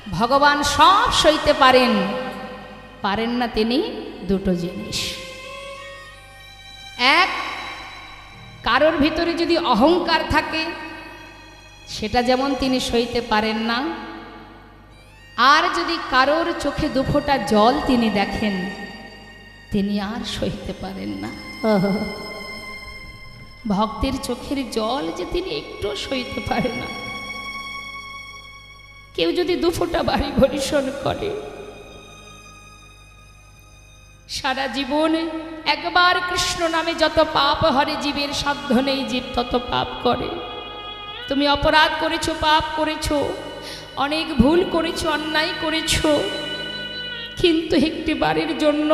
ভগবান সব সইতে পারেন, পারেন না তিনি দুটো জিনিস। এক, কারোর ভিতরে যদি অহংকার থাকে সেটা যেমন তিনি সইতে পারেন না, আর যদি কারোর চোখে দুফোঁটা জল তিনি দেখেন তিনি আর সইতে পারেন না। ভক্তের চোখের জল যে তিনি একটু সইতে পারে না। কেউ যদি দুফোঁটা বাড়ি বরিশন করে, সারা জীবনে একবার কৃষ্ণ নামে যত পাপ হরে জীবের সাধ্য নেই, জীব তত পাপ করে। তুমি অপরাধ করেছো, পাপ করেছো, অনেক ভুল করেছো, অন্যায় করেছো, কিন্তু একটি বারের জন্য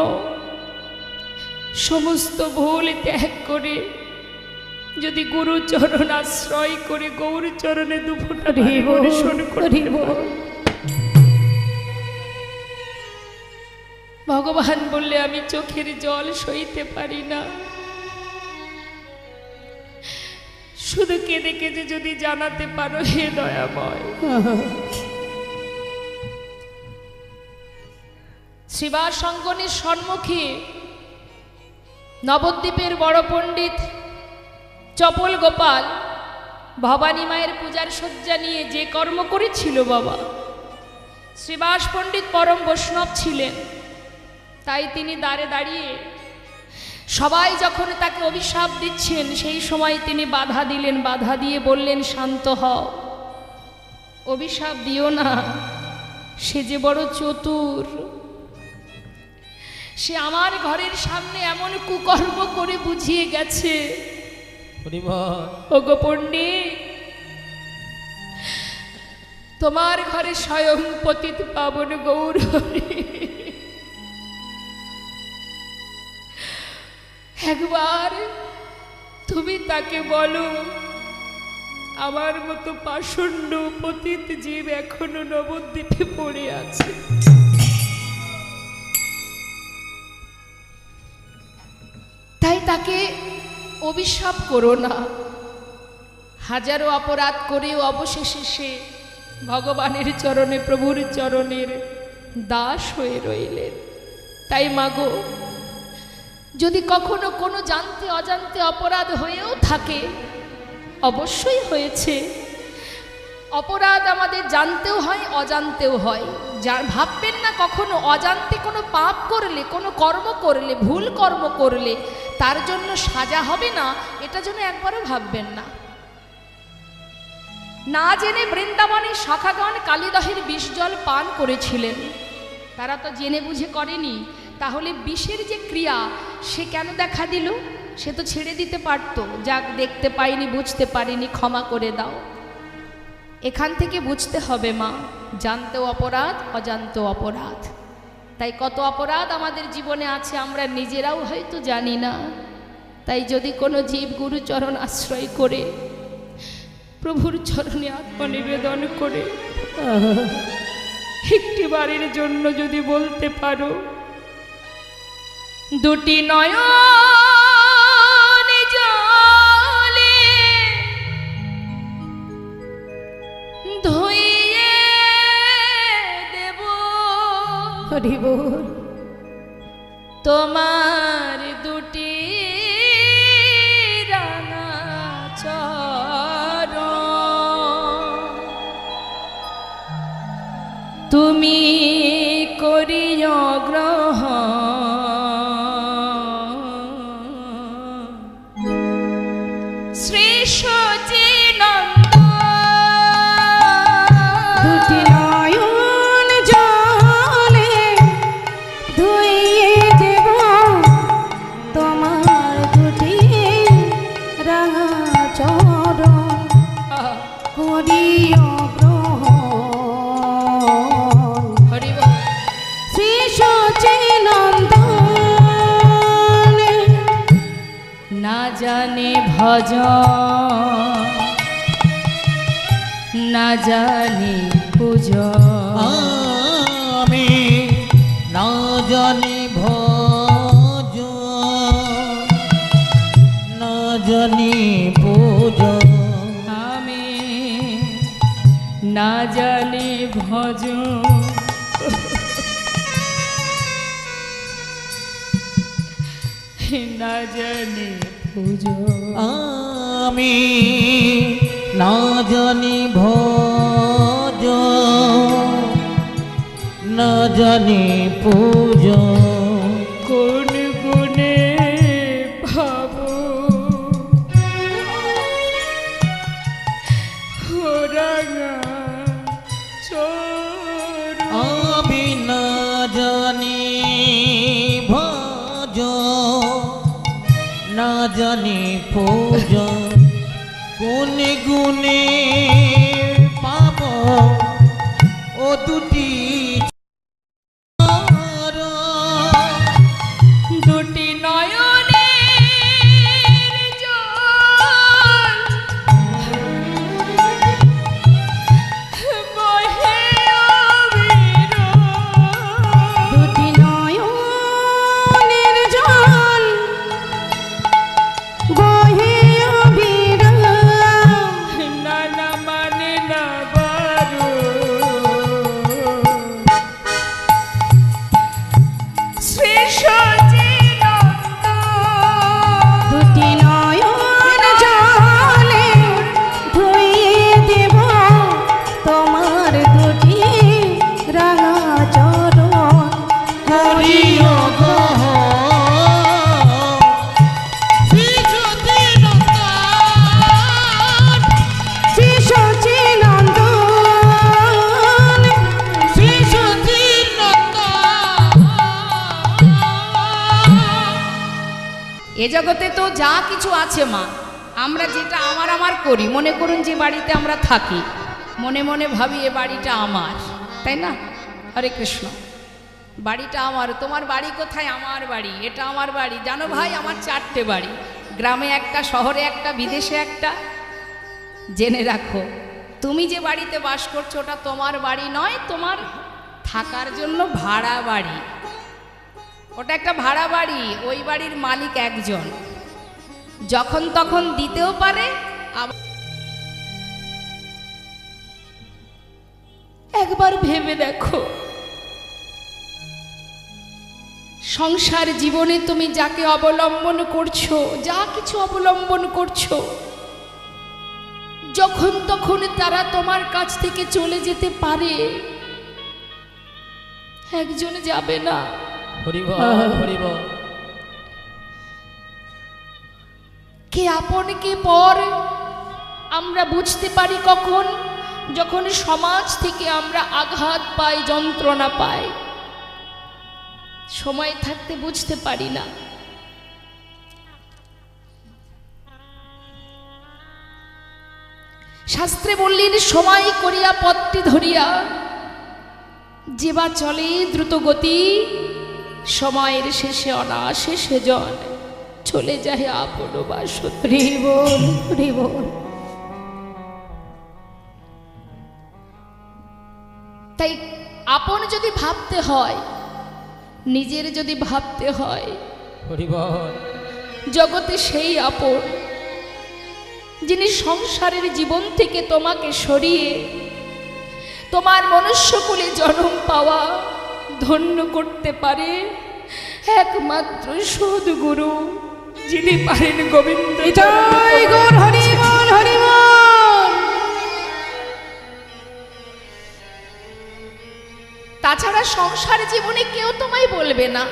সমস্ত ভুল ত্যাগ করে যদি গুরুচরণ আশ্রয় করে গৌর চরণে দুফোঁটা বরিশন করে, ভগবান বললে আমি চোখের জল সইতে পারি না, শুধু কেঁদে কেঁদে যদি জানাতে পারো হে দয়াময়। শ্রীবাস অঙ্গনের সম্মুখে নবদ্বীপের বড় পণ্ডিত চপল গোপাল ভবানী মায়ের পূজার শয্যা নিয়ে যে কর্ম করেছিল বাবা, শ্রীবাস পণ্ডিত পরম বৈষ্ণব ছিলেন, তাই তিনি দ্বারে দাঁড়িয়ে সবাই যখন তাকে অভিশাপ দিচ্ছেন সেই সময় তিনি বাধা দিলেন, বাধা দিয়ে বললেন শান্ত হও, অভিশাপ দিও না, সে যে বড় চতুর, সে আমার ঘরের সামনে এমন কুকর্ম করে বুঝিয়ে গেছে। ওগো পণ্ডিত, তোমার ঘরে স্বয়ং পতিত পাবন গৌর একবার তুমি তাকে বলো আমার মতো পাষণ্ড পতিত জীব এখনো নবদ্বীপে পড়ে আছে, তাই তাকে অভিশাপ করো না। হাজারো অপরাধ করেও অবশেষে সে ভগবানের চরণে, প্রভুর চরণের দাস হয়ে রইলেন। তাই মাগো, যদি কখনো কোনো জানতে অজান্তে অপরাধ হয়েও থাকে, অবশ্যই হয়েছে, অপরাধ আমাদের জানতেও হয় অজান্তেও হয়, যার ভাববেন না কখনো অজান্তে কোনো পাপ করলে, কোনো কর্ম করলে, ভুল কর্ম করলে তার জন্য সাজা হবে না, এটা যেন একবারও ভাববেন না। না জেনে বৃন্দাবনের শাখাগণ কালীদহের বিষ জল পান করেছিলেন, তারা তো জেনে বুঝে করেনি, তাহলে বিষের যে ক্রিয়া সে কেন দেখা দিল? সে তো ছেড়ে দিতে পারত, যাক দেখতে পাইনি, বুঝতে পারিনি, ক্ষমা করে দাও। এখান থেকে বুঝতে হবে মা, জানতেও অপরাধ, অজান্তেও অপরাধ। তাই কত অপরাধ আমাদের জীবনে আছে আমরা নিজেরাও হয়তো জানি না। তাই যদি কোনো জীব গুরুচরণ আশ্রয় করে, প্রভুর চরণে আত্মনিবেদন করে একটি বারের জন্য যদি বলতে পারো দুটি নয়ন জলে ধুইয়ে দেব তোমার দুটি রাঙা চরণ, তুমি করিও গ্রহণ শ্রী সচিনন্দ। দুটি নয়ন জলে ধুইয়ে দেব তোমার দুটি রাঙা চরণ, করিও শ্রী সচিনন্দনে। না জানে ভজন, না জানি পূজন, আমি না জানি ভজন, না জানি পূজন, আমি না জানে ভজ না জানে পুজো আমি না জানি ভজ না জানি পূজো কোন গুণে ভাব রাঙা চোর আমি না জানি ভজ না জানি পূজো কোন গুণে পাব ও দুটি দুটি নয়নের জল বহে অবিরল। দুটি নয়নের জল বহে অবিরাম। না না মানে না বারো শ্রী সচিদানন্দ দুটি নয়ন জলে ধুইয়ে দেব তোমার দুটি রাঙা চরণ। হরিও গহ শ্রী সচিনন্দন এ জগতে তো যা কিছু আছে মা, আমরা যেটা আমার আমার করি, মনে করুন যে বাড়িতে আমরা থাকি, মনে মনে ভাবি এ বাড়িটা আমার, তাই না? হরে কৃষ্ণ। বাড়িটা আমার, তোমার বাড়ি কোথায়? আমার বাড়ি, এটা আমার বাড়ি। জানো ভাই, আমার 4টে বাড়ি, গ্রামে একটা, শহরে একটা, বিদেশে একটা। জেনে রাখো, তুমি যে বাড়িতে বাস করছো ওটা তোমার বাড়ি নয়, তোমার থাকার জন্য ভাড়া বাড়ি। ওটা একটা ভাড়া বাড়ি, ওই বাড়ির মালিক একজন, যখন তখন দিতেও পারে। একবার ভেবে দেখো, সংসার জীবনে তুমি যাকে অবলম্বন করছো, যা কিছু অবলম্বন করছো, যখন তখন তারা তোমার কাছ থেকে চলে যেতে পারে। একজন যাবে না। কে আপন কে পর আমরা বুঝতে পারি কখন? যখন সমাজ থেকে আমরা আঘাত পাই, যন্ত্রণা পাই। সময় থাকতে বুঝতে পারি না। শাস্ত্রে বললেন, সময় করিয়া পথটি ধরিয়া যেবা চলে দ্রুত গতি, সময়ের শেষে অনাশেষে জন চলে যায় আপন বাসুদেব। হরিবোল হরিবোল। তাই আপন যদি ভাবতে হয়, নিজের যদি ভাবতে হয়, জগতে সেই আপন যিনি সংসারের জীবন থেকে তোমাকে সরিয়ে তোমার মনুষ্যকুলে জন্ম পাওয়া ধন্য করতে পারে একমাত্র সদ্গুরু, যিনি পারেন গোবিন্দ। জয় গৌর হরিবোল হরিবোল। তাছাড়া সংসার জীবনে কেউ তোমায় বলবে না,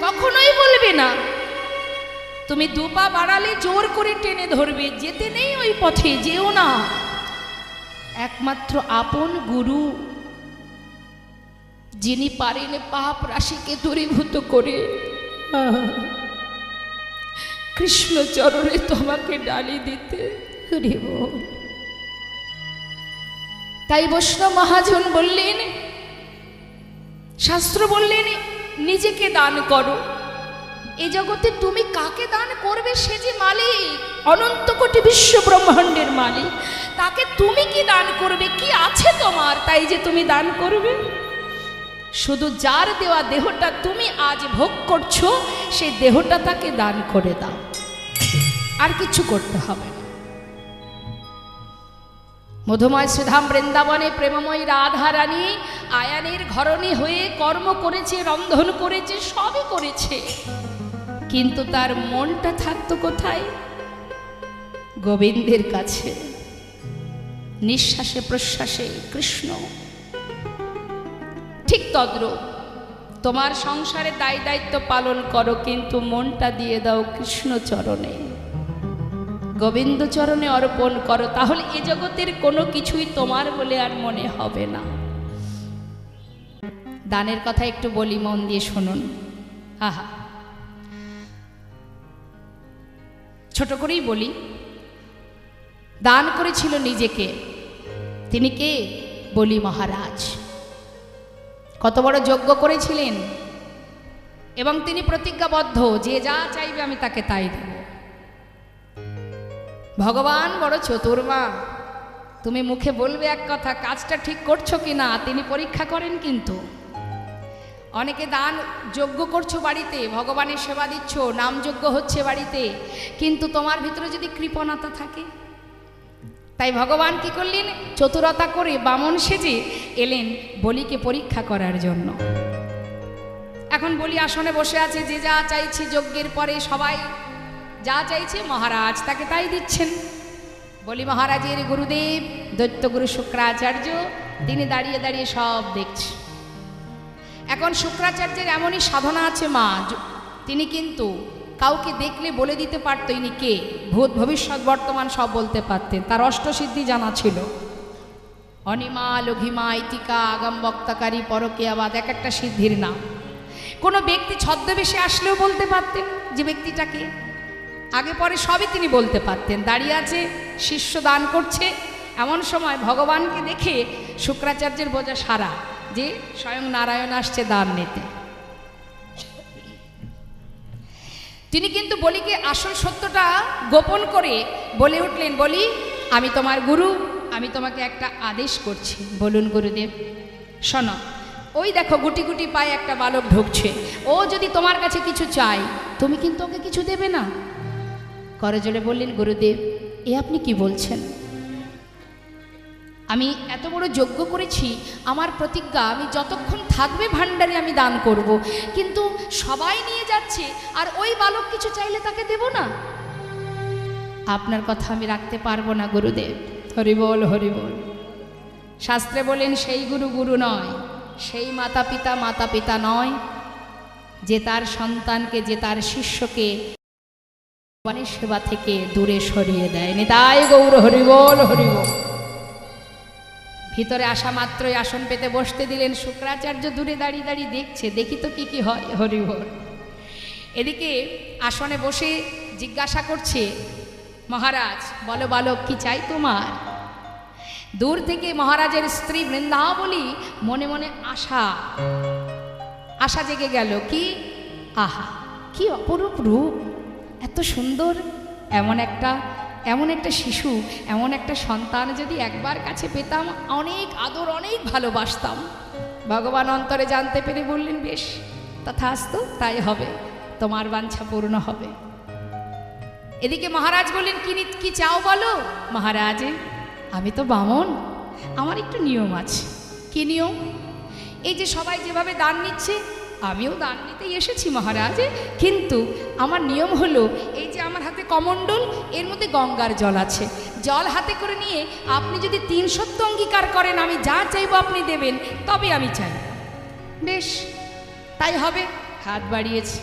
কখনোই বলবে না। তুমি 2 পা বাড়ালে জোর করে টেনে ধরবে, যেতে নেই ওই পথে, যেও না। একমাত্র আপন গুরু, যিনি পারেন পাপ রাশিকে দূরীভূত করে কৃষ্ণ চরণে তোমাকে ডালি দিতে। হরিবোল। তাই বৈষ্ণব মহাজন বললেন, শাস্ত্র বললেন, নিজেকে দান করো। এ জগতে তুমি কাকে দান করবে? সে যে মালিক, অনন্ত কোটি বিশ্ব ব্রহ্মাণ্ডের মালিক, তাকে তুমি কি দান করবে? কি আছে তোমার তাই যে তুমি দান করবে? শুধু যার দেওয়া দেহটা তুমি আজ ভোগ করছো, সেই দেহটা তাকে দান করে দাও, আর কিছু করতে হবে না। মধুময় শ্রীধাম বৃন্দাবনে প্রেমময়ী রাধা রানী আয়ানের ঘরণী হয়ে কর্ম করেছে, রন্ধন করেছে, সবই করেছে, কিন্তু তার মনটা থাকতো কোথায়? গোবিন্দের কাছে। নিঃশ্বাসে প্রশ্বাসে কৃষ্ণ। ঠিক তদ্রূপ তোমার সংসারে দায় দায়িত্ব পালন করো, কিন্তু মনটা দিয়ে দাও কৃষ্ণ চরণে, গোবিন্দ চরণে অর্পণ করো, তাহলে এ জগতের কোনো কিছুই তোমার বলে আর মনে হবে না। দানের কথা একটু বলি, মন দিয়ে শুনুন। আহা, ছোট করেই বলি। দান করেছিল নিজেকে। তিনি কে? বলি মহারাজ। কত বড় যজ্ঞ করেছিলেন, এবং তিনি প্রতিজ্ঞাবদ্ধ যে যা চাইবে আমি তাকে তাই দেব। ভগবান বড় চতুর্মা, তুমি মুখে বলবে এক কথা, কাজটা ঠিক করছো কিনা তিনি পরীক্ষা করেন। কিন্তু অনেকে দান যজ্ঞ করছো বাড়িতে, ভগবানের সেবা দিচ্ছ, নাম যজ্ঞ হচ্ছে বাড়িতে, কিন্তু তোমার ভিতরে যদি কৃপণতা থাকে, তাই ভগবান কি করলেন? চতুরতা করে বামন সেজে এলেন বলিকে পরীক্ষা করার জন্য। এখন বলি আসনে বসে আছে, যে যা চাইছে যজ্ঞের পরে সবাই যা চাইছে মহারাজ তাকে তাই দিচ্ছেন। বলি মহারাজের গুরুদেব দৈত্যগুরু শুক্রাচার্য, তিনি দাঁড়িয়ে দাঁড়িয়ে সব দেখছে। এখন শুক্রাচার্যের এমনই সাধনা আছে মা, তিনি কিন্তু কাউকে দেখলে বলে দিতে পারত ইনি কে, ভূত ভবিষ্যৎ বর্তমান সব বলতে পারতেন, তার অষ্টসিদ্ধি জানা ছিল। অনিমা, লঘিমা, ইতিকা, আগম বক্তাকারী, পরকীয়াবাদ, এক একটা সিদ্ধির নাম। কোনো ব্যক্তি ছদ্মবেশে আসলেও বলতে পারতেন যে ব্যক্তিটাকে, আগে পরে সবই তিনি বলতে পারতেন। দাঁড়িয়ে আছে, শিষ্য দান করছে, এমন সময় ভগবানকে দেখে শুক্রাচার্যের বোঝা সারা যে স্বয়ং নারায়ণ আসছে দান নিতে। তিনি কিন্তু বলিকে আসল সত্যটা গোপন করে বলে উঠলেন, বলি আমি তোমার গুরু, আমি তোমাকে একটা আদেশ করছি। বলুন গুরুদেব। শোনো, ওই দেখো গুটি গুটি পায়ে একটা বালক ঢুকছে, ও যদি তোমার কাছে কিছু চায় তুমি কিন্তু ওকে কিছু দেবে না। করজোড়ে বললেন, গুরুদেব এ আপনি কি বলছেন? আমি এত বড় যজ্ঞ করেছি, আমার প্রতিজ্ঞা আমি যতক্ষণ থাকবে ভাণ্ডারে আমি দান করব, কিন্তু সবাই নিয়ে যাচ্ছে আর ওই বালক কিছু চাইলে তাকে দেব না। আপনার কথা আমি রাখতে পারবো না গুরুদেব। হরি বল, হরি বল। শাস্ত্রে বলেন সেই গুরু গুরু নয়, সেই মাতা পিতা মাতা পিতা নয়, যে তার সন্তানকে, যে তার শিষ্যকে ভগবানের সেবা থেকে দূরে সরিয়ে দেয়। নিতাই গৌর, হরি বল, হরি বল। ভিতরে আসা মাত্রই আসন পেতে বসতে দিলেন। শুক্রাচার্য দূরে দাঁড়িয়ে দাঁড়িয়ে দেখছে, দেখি তো কি কি হয়। হরি বল। এদিকে আসনে বসে জিজ্ঞাসা করছে, মহারাজ বলো বালক কি চাই তোমার? দূর থেকে মহারাজের স্ত্রী বৃন্দাবলী মনে মনে আশা জেগে গেল। কি আহা, কি অপরূপ রূপ, এত সুন্দর, এমন একটা শিশু, এমন একটা সন্তান যদি একবার কাছে পেতাম, অনেক আদর, অনেক ভালোবাসতাম। ভগবান অন্তরে জানতে পেরে বললেন, বেশ তথাস্তু, তাই হবে, তোমার বাঞ্ছা পূর্ণ হবে। এদিকে মহারাজ বললেন, কি চাও বলো? মহারাজ আমি তো বামন, আমার একটু নিয়ম আছে। কি নিয়ম? এই যে সবাই যেভাবে দান নিচ্ছে আমিও দান নিতেই এসেছি মহারাজ, কিন্তু আমার নিয়ম হলো এই যে আমার হাতে কমণ্ডল, এর মধ্যে গঙ্গার জল আছে, জল হাতে করে নিয়ে আপনি যদি 3 সত্য অঙ্গীকার করেন আমি যা চাইবো আপনি দেবেন, তবে আমি চাই। বেশ তাই হবে, হাত বাড়িয়েছে।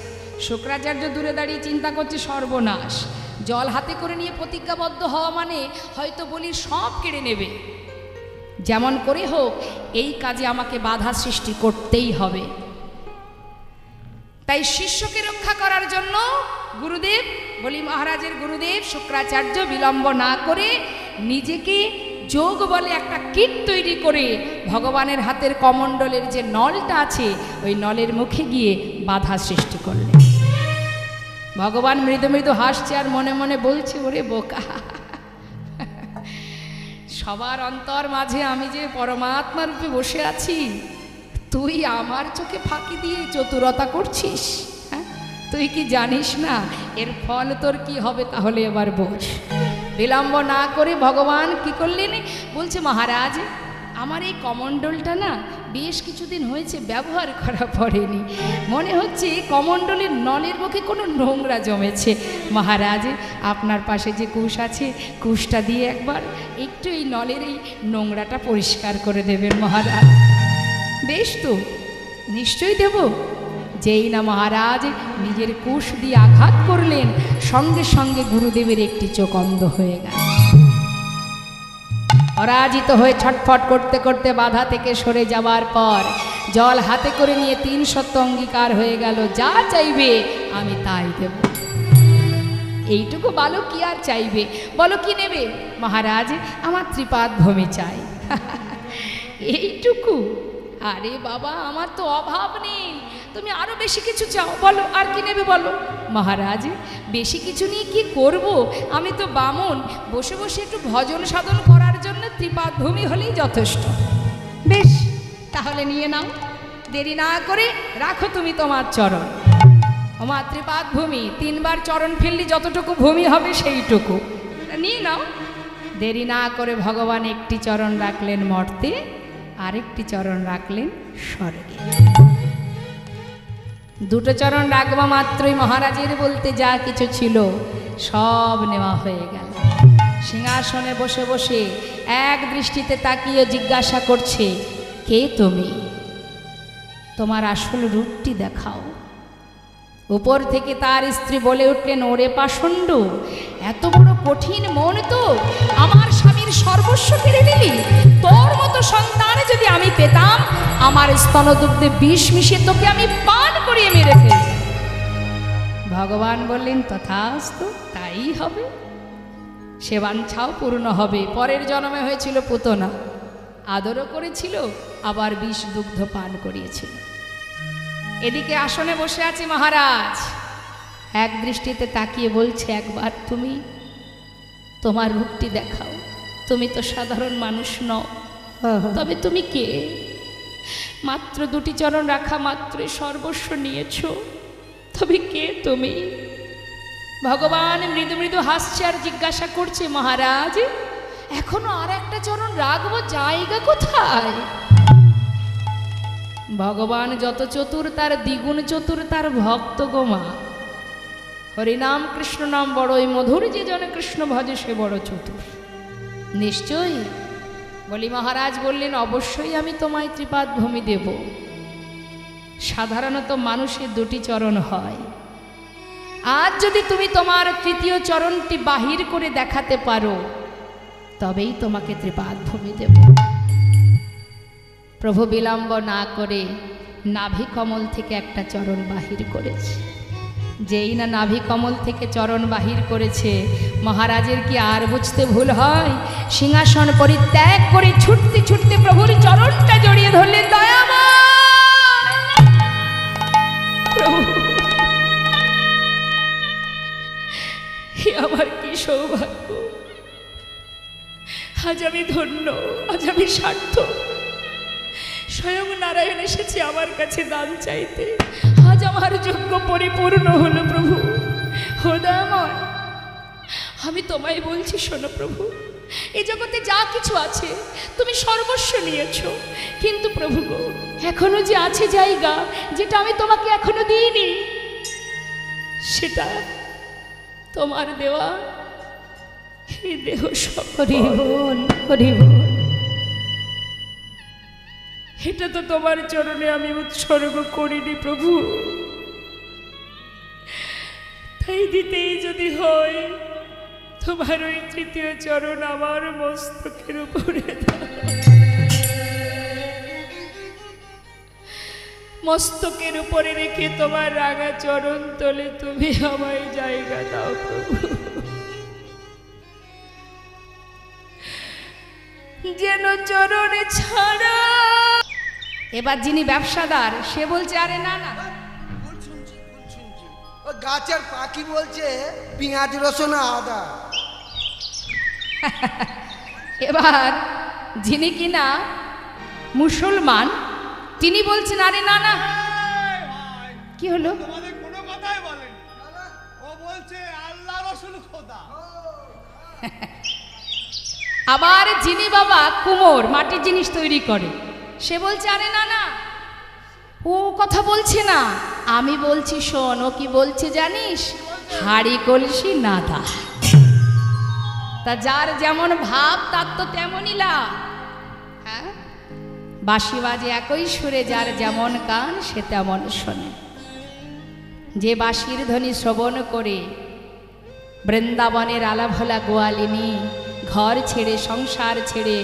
শুক্রাচার্য দূরে দাঁড়িয়ে চিন্তা করছে, সর্বনাশ, জল হাতে করে নিয়ে প্রতিজ্ঞাবদ্ধ হওয়া মানে হয়তো বলি সব কেড়ে নেবে। যেমন করে হোক এই কাজে আমাকে বাধা সৃষ্টি করতেই হবে। তাই শিষ্যকে রক্ষা করার জন্য গুরুদেব, বলি মহারাজের গুরুদেব শুক্রাচার্য বিলম্ব না করে নিজেকে যোগ বলে একটা কিট তৈরি করে ভগবানের হাতের কমণ্ডলের যে নলটা আছে ওই নলের মুখে গিয়ে বাধা সৃষ্টি করলেন। ভগবান মৃদু মৃদু হাসছে আর মনে মনে বলছে, ওরে বোকা, সবার অন্তর মাঝে আমি যে পরমাত্মা রূপে বসে আছি, তুই আমার চোখে ফাঁকি দিয়ে চতুরতা করছিস? হ্যাঁ, তুই কি জানিস না এর ফল তোর কি হবে? তাহলে এবার বোঝ। বিলম্ব না করে ভগবান কি করলেন, বলছে মহারাজ আমার এই কমণ্ডলটা না বেশ কিছুদিন হয়েছে ব্যবহার করা পড়েনি, মনে হচ্ছে কমণ্ডলের নলের মুখে কোনো নোংরা জমেছে। মহারাজ আপনার পাশে যে কুশ আছে, কুশটা দিয়ে একবার একটু এই নলের এই নোংরাটা পরিষ্কার করে দেবেন মহারাজ। বেশ তো, নিশ্চয়ই দেব। যেই না মহারাজ নিজের কুশ দিয়ে আঘাত করলেন, সঙ্গে সঙ্গে গুরুদেবের একটি চোখ অন্ধ হয়ে গেল। পরাজিত হয়ে ছটফট করতে করতে বাধা থেকে সরে যাওয়ার পর জল হাতে করে নিয়ে 3 সত্য অঙ্গীকার হয়ে গেল, যা চাইবে আমি তাই দেব। এইটুকু বালক কি আর চাইবে, বলো কি নেবে? মহারাজ আমার ত্রিপাদ ভূমি চাই। এইটুকু? আরে বাবা আমার তো অভাব নেই, তুমি আরো বেশি কিছু চাও, বলো আর কি নেবে বলো। মহারাজ বেশি কিছু নিয়ে কি করব, আমি তো বামুন, বসে বসে একটু ভজন সাধন করার জন্য ত্রিপাদ ভূমি হলেই যথেষ্ট। বেশ তাহলে নিয়ে নাও, দেরি না করে রাখো তুমি তোমার চরণ। আমার ত্রিপাদ ভূমি 3 বার চরণ ফেললি যতটুকু ভূমি হবে সেইটুকু নিয়ে নাও। দেরি না করে ভগবান একটি চরণ রাখলেন মর্তে, আরেকটি চরণ রাখলেন স্বর্গে। দুটো চরণ রাখবা মাত্রই মহারাজের বলতে যা কিছু ছিল সব নেওয়া হয়ে গেল। সিংহাসনে বসে বসে এক দৃষ্টিতে তাকিয়ে জিজ্ঞাসা করছে, কে তুমি? তোমার আসল রূপটি দেখাও। উপর থেকে তার স্ত্রী বলে উঠলেন, ওরে পাষণ্ড, এত বড় কঠিন মন তো, আমার স্বামীর সর্বস্ব কেড়ে নিলি। তোর মতো সন্তান যদি আমি পেতাম, আমার স্তনদুগ্ধে বিষ মিশিয়ে তোকে আমি পান করিয়ে মেরে ফেলতাম। ভগবান বললেন, তথাস্তু, তাই হবে, সে বাঞ্ছাও পূর্ণ হবে। পরের জন্মে হয়েছিল পুতনা, আদরও করেছিল, আবার বিষ দুগ্ধ পান করিয়েছিল। এদিকে আসনে বসে আছে মহারাজ, এক দৃষ্টিতে তাকিয়ে বলছে, একবার তুমি তোমার রূপটি দেখাও। তুমি তো সাধারণ মানুষ নও, তবে তুমি কে? মাত্র 2টি চরণ রাখা মাত্রই সর্বস্ব নিয়েছ, তবে কে তুমি? ভগবান মৃদু মৃদু হাসছে আর জিজ্ঞাসা করছে, মহারাজ এখনো আর একটা চরণ রাখবো, জায়গা কোথায়? ভগবান যত চতুর তার দ্বিগুণ চতুর তার ভক্ত গোমা। হরিনাম কৃষ্ণ নাম বড়ই মধুর, যে জনে কৃষ্ণ ভজে সে বড় চতুর। নিশ্চয়ই বলি মহারাজ বললেন, অবশ্যই আমি তোমায় ত্রিপাদ ভূমি দেব। সাধারণত মানুষের 2টি চরণ হয়, আজ যদি তুমি তোমার 3য় চরণটি বাহির করে দেখাতে পারো, তবেই তোমাকে ত্রিপাদ ভূমি দেব। প্রভু বিলম্ব না করে নাভি কমল থেকে একটা চরণ বাহির করেছে। যেই না নাভি কমল থেকে চরণ বাহির করেছে, মহারাজের কি আর বুঝতে ভুল হয়? সিংহাসন পরিত্যাগ করে ছুটতে ছুটতে প্রভুর চরণটা জড়িয়ে ধরলেন, দয়াময় প্রভু, আমার কি সৌভাগ্য, আজ আমি ধন্য, আজ আমি সার্থক। স্বয়ং নারায়ণ এসেছে আমার কাছে দান চাইতে, আজ আমার যোগ্য পরিপূর্ণ হলো প্রভু। হৃদয়ময় আমি তোমায় বলছি, শোনো প্রভু, এই জগতে যা কিছু আছে তুমি সর্বস্ব নিয়েছ, কিন্তু প্রভু গো, এখনো যে আছে জায়গা যেটা আমি তোমাকে এখনো দিইনি, সেটা তোমার দেওয়া এই দেহ হরিবোল হরিবোল। এটা তো তোমার চরণে আমি উৎসর্গ করিনি প্রভু, তাই দিতেই যদি হয় তোমার ওই 3য় চরণ আমার মস্তকের উপরে দাও। মস্তকের উপরে রেখে তোমার রাঙা চরণ তলে তুমি আমায় জায়গা দাও প্রভু, যেন চরণে ছাড়া। এবার যিনি ব্যবসাদার সে বলছে, আরে না না, ও গাছের পাখি বলছে পেঁয়াজ রসুন আদা। এবার যিনি কিনা মুসলমান তিনি বলছেন, আরে না না, কি হলো? তোমাদের কোনো কথাই বলেন, ও বলছে আল্লাহ রসুল খোদা। আবার যিনি বাবা কুমোর মাটির জিনিস তৈরি করে, সে বলছে আরে না না, ও কথা বলছে না, আমি বলছি শোন। ও কি বলছে জানিস? হাড়ি কলসি নাদা। তা যার যেমন ভাব তার তো তেমনই লাভ। হ্যাঁ, বাঁশি বাজে একই সুরে, যার যেমন কান সে তেমন শোনে। যে বাঁশির ধ্বনি শ্রবণ করে বৃন্দাবনের আলাভোলা গোয়ালিনী ঘর ছেড়ে, সংসার ছেড়ে,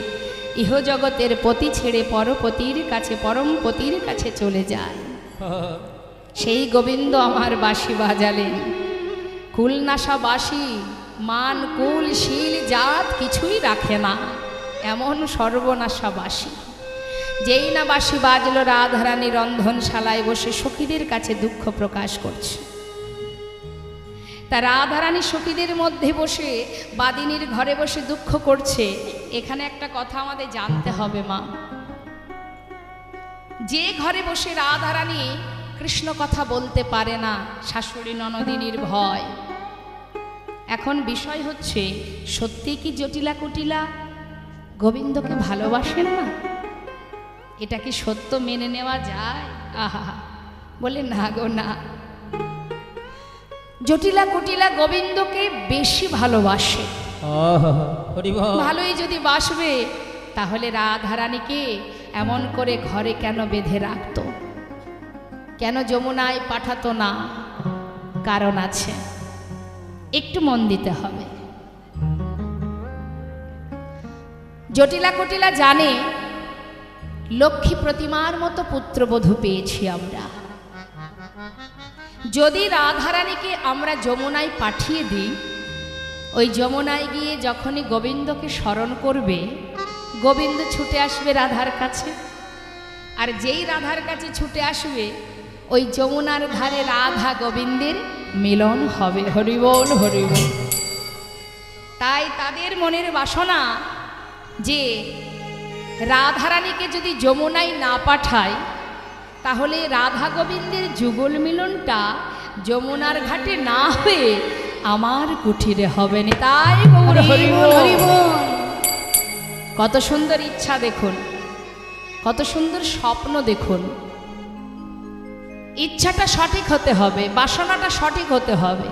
ইহজগতের পতি ছেড়ে পরপতির কাছে, পরম পতির কাছে চলে যায়, সেই গোবিন্দ আমার বাঁশি বাজালেন। কুলনাশা বাঁশি মান কুল শীল জাত কিছুই রাখে না, এমন সর্বনাশা বাঁশি। যেই না বাঁশি বাজলো, রাধারানী রন্ধনশালায় বসে সখীদের কাছে দুঃখ প্রকাশ করছে। তা রাধারানী সখীদের মধ্যে বসে, বাদিনীর ঘরে বসে দুঃখ করছে। এখানে একটা কথা আমাদের জানতে হবে মা, যে ঘরে বসে রাধারানী কৃষ্ণ কথা বলতে পারে না, শাশুড়ি ননদিনীর ভয়। এখন বিষয় হচ্ছে, সত্যি কি জটিলা কুটিলা গোবিন্দকে ভালোবাসেন না? এটা কি সত্য মেনে নেওয়া যায়? আহা, বলে না গো না, জটিলা কুটিলা গোবিন্দকে বেশি ভালোবাসে। ভালোই যদি বাসবে, তাহলে রাধারানীকে এমন করে ঘরে কেন বেঁধে রাখতো? কেন যমুনায় পাঠাতো না? কারণ আছে, একটু মন দিতে হবে। জটিলা কুটিলা জানে লক্ষ্মী প্রতিমার মতো পুত্রবধূ পেয়েছি আমরা। যদি রাধারানীকে আমরা যমুনায় পাঠিয়ে দিই, ওই যমুনায় গিয়ে যখনই গোবিন্দকে স্মরণ করবে, গোবিন্দ ছুটে আসবে রাধার কাছে। আর যেই রাধার কাছে ছুটে আসবে, ওই যমুনার ধারে রাধা গোবিন্দের মিলন হবে। হরিবোল হরিবোল। তাই তাদের মনের বাসনা যে রাধারানীকে যদি যমুনায় না পাঠায়, তাহলে রাধা গোবিন্দের যুগল মিলনটা যমুনার ঘাটে না হয়ে আমার কুঠিরে হবে না। তাই গৌর হরিবোল হরিবোল। কত সুন্দর ইচ্ছা দেখুন, কত সুন্দর স্বপ্ন দেখুন। ইচ্ছাটা সঠিক হতে হবে, বাসনাটা সঠিক হতে হবে।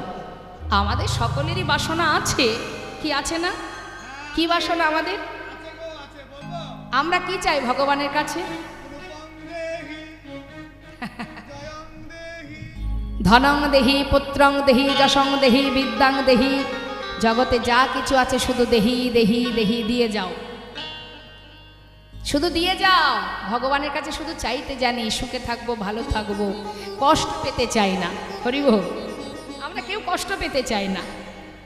আমাদের সকলেরই বাসনা আছে, কি আছে না? কি বাসনা আমাদের? আমরা কি চাই ভগবানের কাছে? ধনং দেহি, পুত্রং দেহি, যশং দেহি, বিদ্যাং দেহি। জগতে যা কিছু আছে শুধু দেহি দেহি দেহি, দিয়ে যাও, শুধু দিয়ে যাও। ভগবানের কাছে শুধু চাইতে জানি, সুখে থাকবো, ভালো থাকবো, কষ্ট পেতে চাই না। হরিবোল। আমরা কেউ কষ্ট পেতে চাই না,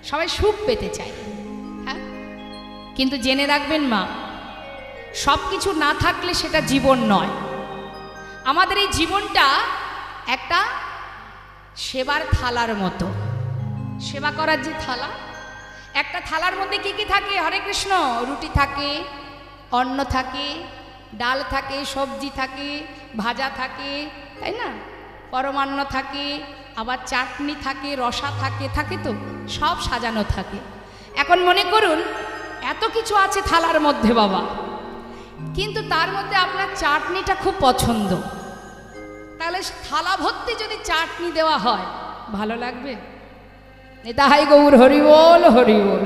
সবাই সুখ পেতে চাই। হ্যাঁ, কিন্তু জেনে রাখবেন মা, সব কিছু না থাকলে সেটা জীবন নয়। আমাদের এই জীবনটা একটা সেবার থালার মতো। সেবা করার যে থালা, একটা থালার মধ্যে কি কি থাকে? হরে কৃষ্ণ, রুটি থাকে, অন্ন থাকে, ডাল থাকে, সবজি থাকে, ভাজা থাকে, তাই না? পরমান্ন থাকে, আবার চাটনি থাকে, রসা থাকে, থাকে তো, সব সাজানো থাকে। এখন মনে করুন এত কিছু আছে থালার মধ্যে বাবা, কিন্তু তার মধ্যে আপনার চাটনিটা খুব পছন্দ, তাহলে থালা ভর্তি যদি চাটনি দেওয়া হয়, ভালো লাগবে? তাই গৌর হরিবোল হরিবোল।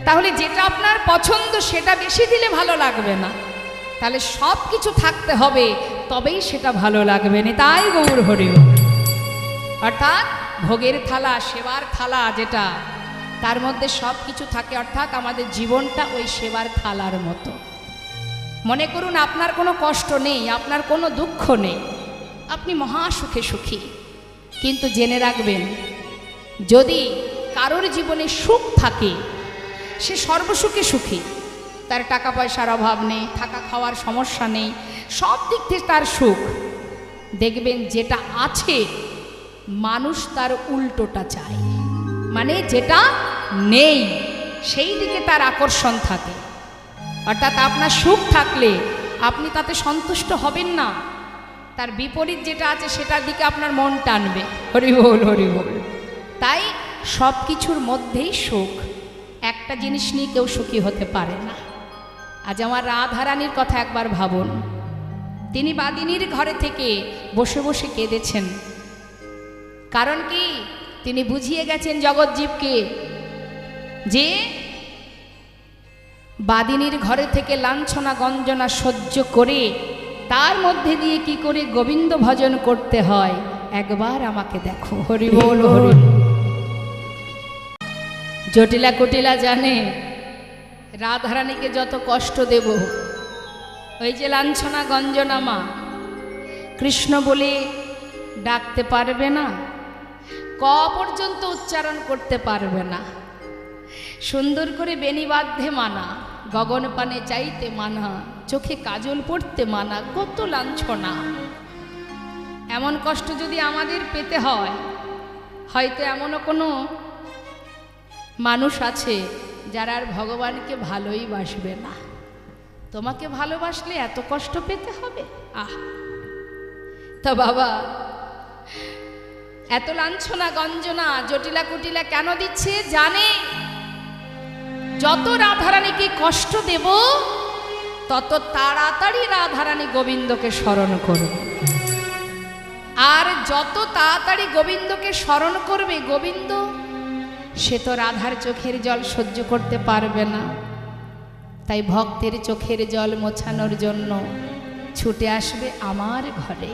তাহলে যেটা আপনার পছন্দ সেটা বেশি দিলে ভালো লাগবে না, তাহলে সব কিছু থাকতে হবে, তবেই সেটা ভালো লাগবে না। তাই গৌর হরিবোল। অর্থাৎ ভোগের থালা, সেবার থালা যেটা, তার মধ্যে সব কিছু থাকে। অর্থাৎ আমাদের জীবনটা ওই সেবার থালার মতো। মনে করুন আপনার কোনো কষ্ট নেই, আপনার কোনো দুঃখ নেই, আপনি মহা সুখে সুখী। কিন্তু জেনে রাখবেন, যদি কারোর জীবনে সুখ থাকে, সে সর্বসুখে সুখী। তার টাকা পয়সার অভাব নেই, থাকা খাওয়ার সমস্যা নেই, সব দিক থেকে তার সুখ। দেখবেন যেটা আছে মানুষ তার উল্টোটা চায়, মানে যেটা নেই সেই দিকে তার আকর্ষণ থাকে। অর্থাৎ আপনার সুখ থাকলে আপনি তাতে সন্তুষ্ট হবেন না, তার বিপরীত যেটা আছে সেটার দিকে আপনার মন টানবে। হরিবোল হরিবোল। তাই সব কিছুর মধ্যেই সুখ। একটা জিনিস নিয়ে কেউ সুখী হতে পারে না। আজ আমার রাধারানীর কথা একবার ভাবুন, তিনি বাদিনীর ঘরে থেকে বসে বসে কেঁদেছেন। কারণ কি? তিনি বুঝিয়ে গেছেন জগৎজীবকে যে বাদিনীর ঘরে থেকে লাঞ্ছনা গঞ্জনা সহ্য করে তার মধ্যে দিয়ে কি করে গোবিন্দ ভজন করতে হয় একবার আমাকে দেখো। হরি বল হরি। জটিলা কুটিলা জানে রাধারানীকে যত কষ্ট দেব, ওই যে লাঞ্ছনা গঞ্জনা মা কৃষ্ণ বলে ডাকতে পারবে না, ক পর্যন্ত উচ্চারণ করতে পারবে না, সুন্দর করে বেণীবাধ্যে মানা, গগন পানে চাইতে মানা, চোখে কাজল পড়তে মানা, কত লাঞ্ছনা। এমন কষ্ট যদি আমাদের পেতে হয়, হয়তো এমনও কোনো মানুষ আছে যারা আর ভগবানকে ভালোই বাসবে না। তোমাকে ভালোবাসলে এত কষ্ট পেতে হবে? আহ, তা বাবা এত লাঞ্ছনা গঞ্জনা জটিলা কুটিলা কেন দিচ্ছে? জানে যত রাধারানীকে কষ্ট দেব তত তাড়াতাড়ি রাধারানী গোবিন্দকে স্মরণ করবে। আর যত তাড়াতাড়ি গোবিন্দকে স্মরণ করবে গোবিন্দ, সে তো রাধার চোখের জল সহ্য করতে পারবে না। তাই ভক্তের চোখের জল মোছানোর জন্য ছুটে আসবে আমার ঘরে।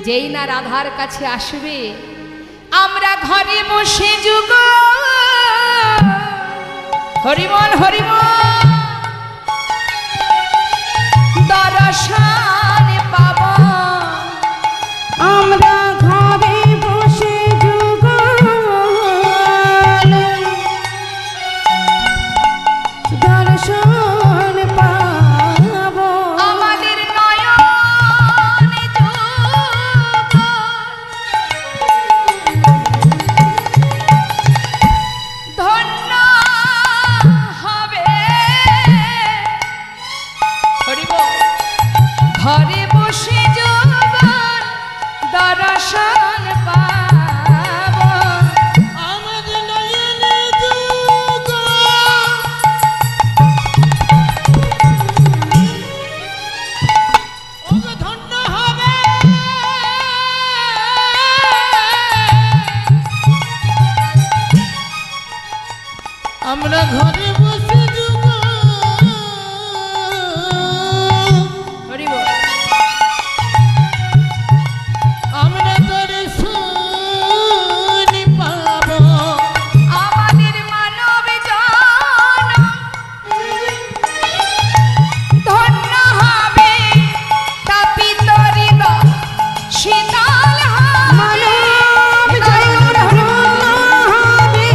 যেই না রাধার কাছে আসবে, আমরা ঘরে বসে যুগ হরিবল হরিবল দর্শন পাব। আমরা ঘরে বসে যুগল দর্শন পাব। আমাদের নয়নে যুগল ধন্য হবে। হরিবল ঘরে বসে যুগল দর্শন পাব। আমাদের নয়নে যুগ ওগো ধন্য হবে। আমরা ঘরে বসে যুগ হরিবল আমরা দর্শন পাবো। আমাদের মানব জন ধন্য হবে। তাপিত হৃদয় শীতল হবে। মানব জন্ম হবে।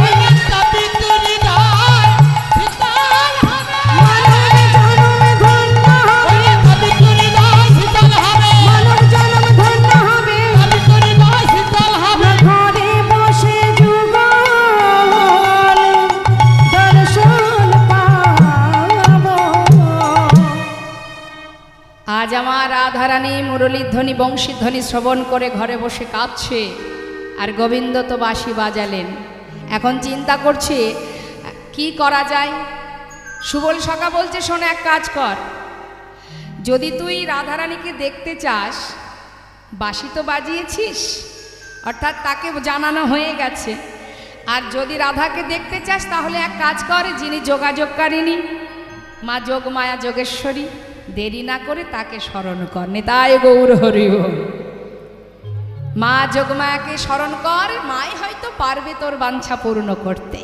তাপিত হৃদয় শীতল হবে। মানব জন্ম ধন্য হবে। তাপিত হৃদয় শীতল হবে। মানব জন্ম ধন্য হবে। তাপিত হৃদয় শীতল হবে। ঘরে বসে যুগল দর্শন পাব। আজ আমার রাধারানী মুরলীর ধ্বনি বংশীর ধ্বনি শ্রবণ করে ঘরে বসে কাঁদছে, আর গোবিন্দ তো বাঁশি বাজালেন। এখন চিন্তা করছে কি করা যায়। সুবল সখা বলছে, শোন এক কাজ কর, যদি তুই রাধারানীকে দেখতে চাস, বাঁশি তো বাজিয়েছিস, অর্থাৎ তাকে জানানো হয়ে গেছে। আর যদি রাধাকে দেখতে চাস তাহলে এক কাজ কর, যিনি যোগাযোগকারিণী মা যোগমায়া যোগেশ্বরী, দেরি না করে তাকে স্মরণ কর। নিতাই গৌর হরি বল। মা যোগমায়াকে স্মরণ কর, মাই হয়তো পারবে তোর বাঞ্ছা পূর্ণ করতে।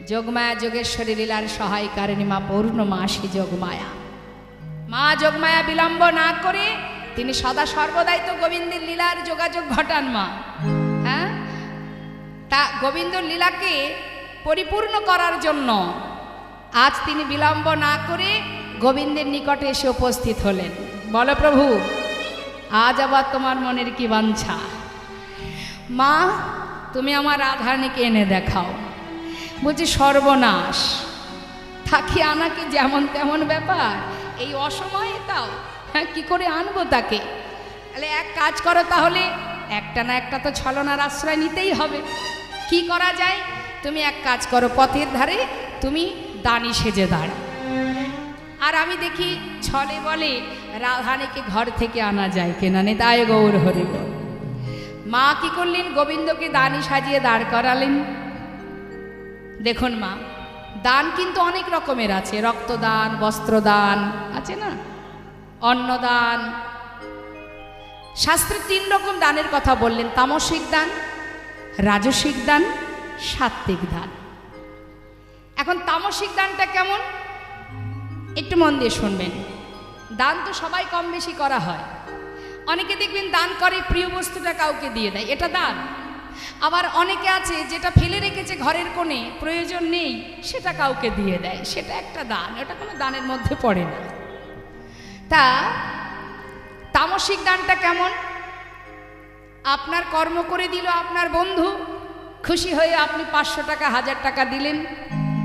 যোগমায়া যোগেশ্বরী লীলার সহায়কারিণী মা পূর্ণমাসী যোগমায়া। মা যোগমায়া বিলম্ব না করে তিনি সদা সর্বদাই তো গোবিন্দের লীলার যোগাযোগ ঘটান মা। হ্যাঁ, তা গোবিন্দর লীলাকে পরিপূর্ণ করার জন্য আজ তিনি বিলম্ব না করে গোবিন্দের নিকটে এসে উপস্থিত হলেন। বলো প্রভু, আজ আবার তোমার মনের কি বাঞ্ছা? মা, তুমি আমার রাধারানীকে এনে দেখাও। বলছি সর্বনাশ, থাকি আনাকে যেমন তেমন ব্যাপার, এই অসময়ে তাও হ্যাঁ কি করে আনবো তাকে? তাহলে এক কাজ করো, তাহলে একটা না একটা তো ছলনার আশ্রয় নিতেই হবে। কি করা যায়? তুমি এক কাজ করো, পথের ধারে তুমি দানি সেজে দাঁড়াও। আর আমি দেখি ছলে বলে রাধানীকে ঘর থেকে আনা যায় কেনা, নেতায় গৌর হরিব। মা কি করলেন, গোবিন্দকে দানি সাজিয়ে দাঁড় করালেন। দেখুন মা, দান কিন্তু অনেক রকমের আছে, রক্তদান, বস্ত্রদান আছে না, অন্নদান। শাস্ত্রে 3 রকম দানের কথা বললেন, তামসিক দান, রাজসিক দান, সাত্ত্বিক দান। এখন তামসিক দানটা কেমন একটু মন দিয়ে শুনবেন। দান তো সবাই কম বেশি করা হয়। অনেকে দেখবেন দান করে প্রিয় বস্তুটা কাউকে দিয়ে দেয়, এটা দান। আবার অনেকে আছে যেটা ফেলে রেখেছে ঘরের কোণে, প্রয়োজন নেই, সেটা কাউকে দিয়ে দেয়, সেটা একটা দান, এটা কোনো দানের মধ্যে পড়ে না। তা তামসিক দানটা কেমন, আপনার কর্ম করে দিল আপনার বন্ধু, খুশি হয়ে আপনি 500 টাকা 1000 টাকা দিলেন।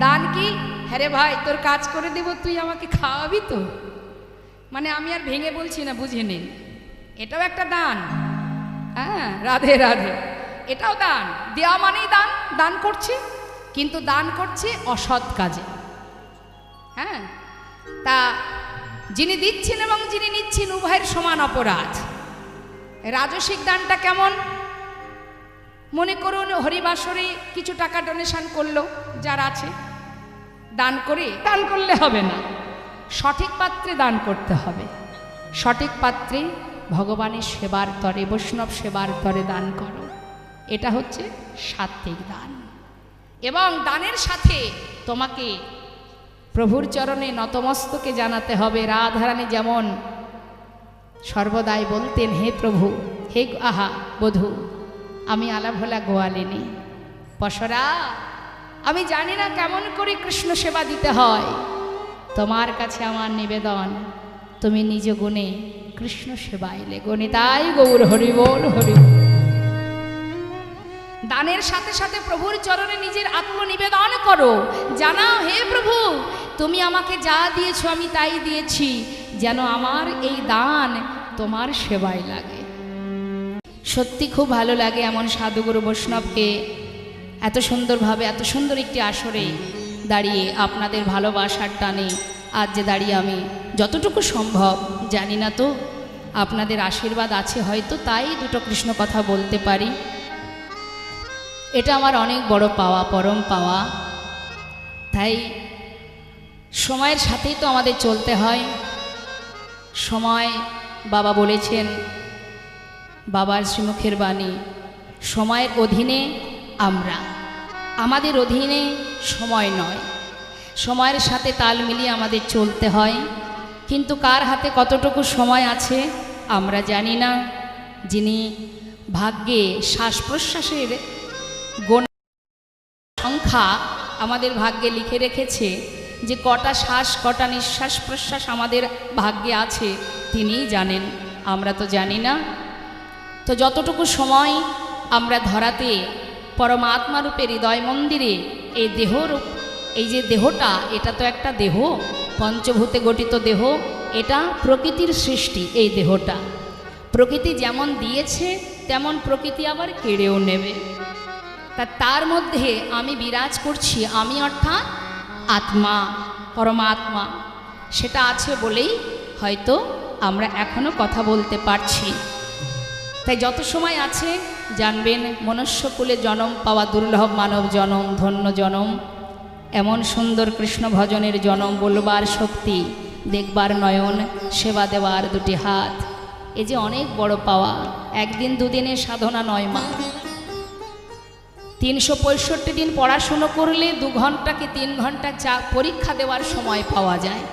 দান কি, হ্যাঁ রে ভাই তোর কাজ করে দেব, তুই আমাকে খাওয়াবি তো। মানে আমি আর ভেঙে বলছি না, বুঝে নিন, এটাও একটা দান। হ্যাঁ, রাধে রাধে, এটাও দান। দেওয়া মানেই দান, দান করছে, কিন্তু দান করছে অসৎ কাজে। হ্যাঁ, তা যিনি দিচ্ছেন এবং যিনি নিচ্ছেন উভয়ের সমান অপরাধ। রাজসিক দানটা কেমন, মনে করুন হরিবাসরে কিছু টাকা ডোনেশন করলো, যার আছে, দান করে দান করলে হবে না, সঠিক পাত্রে দান করতে হবে। সঠিক পাত্রে ভগবানের সেবার তরে, বৈষ্ণব সেবার তরে দান করো, এটা হচ্ছে সাত্ত্বিক দান। এবং দানের সাথে তোমাকে প্রভুর চরণে নতমস্তকে জানাতে হবে। রাধারানী যেমন সর্বদাই বলতেন, হে প্রভু, হে আহা বধূ, আমি আলাভোলা গোয়ালিনী, পশরা, আমি জানি না কেমন করে কৃষ্ণ সেবা দিতে হয়, তোমার কাছে আমার নিবেদন, তুমি নিজ গুণে কৃষ্ণ সেবায় লেগো, নিতাই গৌর হরি বল হরি। দানের সাথে সাথে প্রভুর চরণে নিজের আত্মনিবেদন করো, জানাও, হে প্রভু, তুমি আমাকে যা দিয়েছো আমি তাই দিয়েছি, যেন আমার এই দান তোমার সেবায় লাগে। সত্যি খুব ভালো লাগে এমন সাধুগুরু বৈষ্ণবকে এত সুন্দরভাবে, এত সুন্দর একটি আসরে দাঁড়িয়ে আপনাদের ভালোবাসার টানে আজ যে দাঁড়িয়ে আমি যতটুকু সম্ভব, জানি না তো আপনাদের আশীর্বাদ আছে হয়তো, তাই দুটো কৃষ্ণ কথা বলতে পারি। এটা আমার অনেক বড় পাওয়া, পরম পাওয়া। তাই সময়ের সাথেই তো আমাদের চলতে হয়। সময়, বাবা বলেছেন, বাবার শ্রীমুখের বাণী, সময়ের অধীনে আমরা, আমাদের অধীনে সময় নয়। সময়ের সাথে তাল মিলিয়ে আমাদের চলতে হয়, কিন্তু কার হাতে কতটুকু সময় আছে আমরা জানি না। যিনি ভাগ্যে শ্বাস প্রশ্বাসের সংখ্যা আমাদের ভাগ্যে লিখে রেখেছে, যে কটা শ্বাস কটা নিঃশ্বাস প্রশ্বাস আমাদের ভাগ্যে আছে, তিনিই জানেন, আমরা তো জানি না। তো যতটুকু সময় আমরা ধরাতে পরমাত্মারূপে হৃদয় মন্দিরে এই দেহরূপ, এই যে দেহটা, এটা তো একটা দেহ, পঞ্চভূতে গঠিত দেহ, এটা প্রকৃতির সৃষ্টি। এই দেহটা প্রকৃতি যেমন দিয়েছে তেমন প্রকৃতি আবার কেড়েও নেবে। তার মধ্যে আমি বিরাজ করছি, আমি অর্থাৎ আত্মা, পরমাত্মা, সেটা আছে বলেই হয়তো আমরা এখনো কথা বলতে পারছি। তাই যত সময় আছে জানবেন, মনুষ্যকুলে জনম পাওয়া দুর্লভ মানব জনম, ধন্য জনম। এমন সুন্দর কৃষ্ণ ভজনের জনম, বলবার শক্তি, দেখবার নয়ন, সেবা দেওয়ার দুটি হাত, এ যে অনেক বড় পাওয়া। একদিন দুদিনের সাধনা নয় মা, 365 দিন পড়াশুনো করলে 2 ঘন্টা কি 3 ঘন্টা পরীক্ষা দেওয়ার সময় পাওয়া যায়,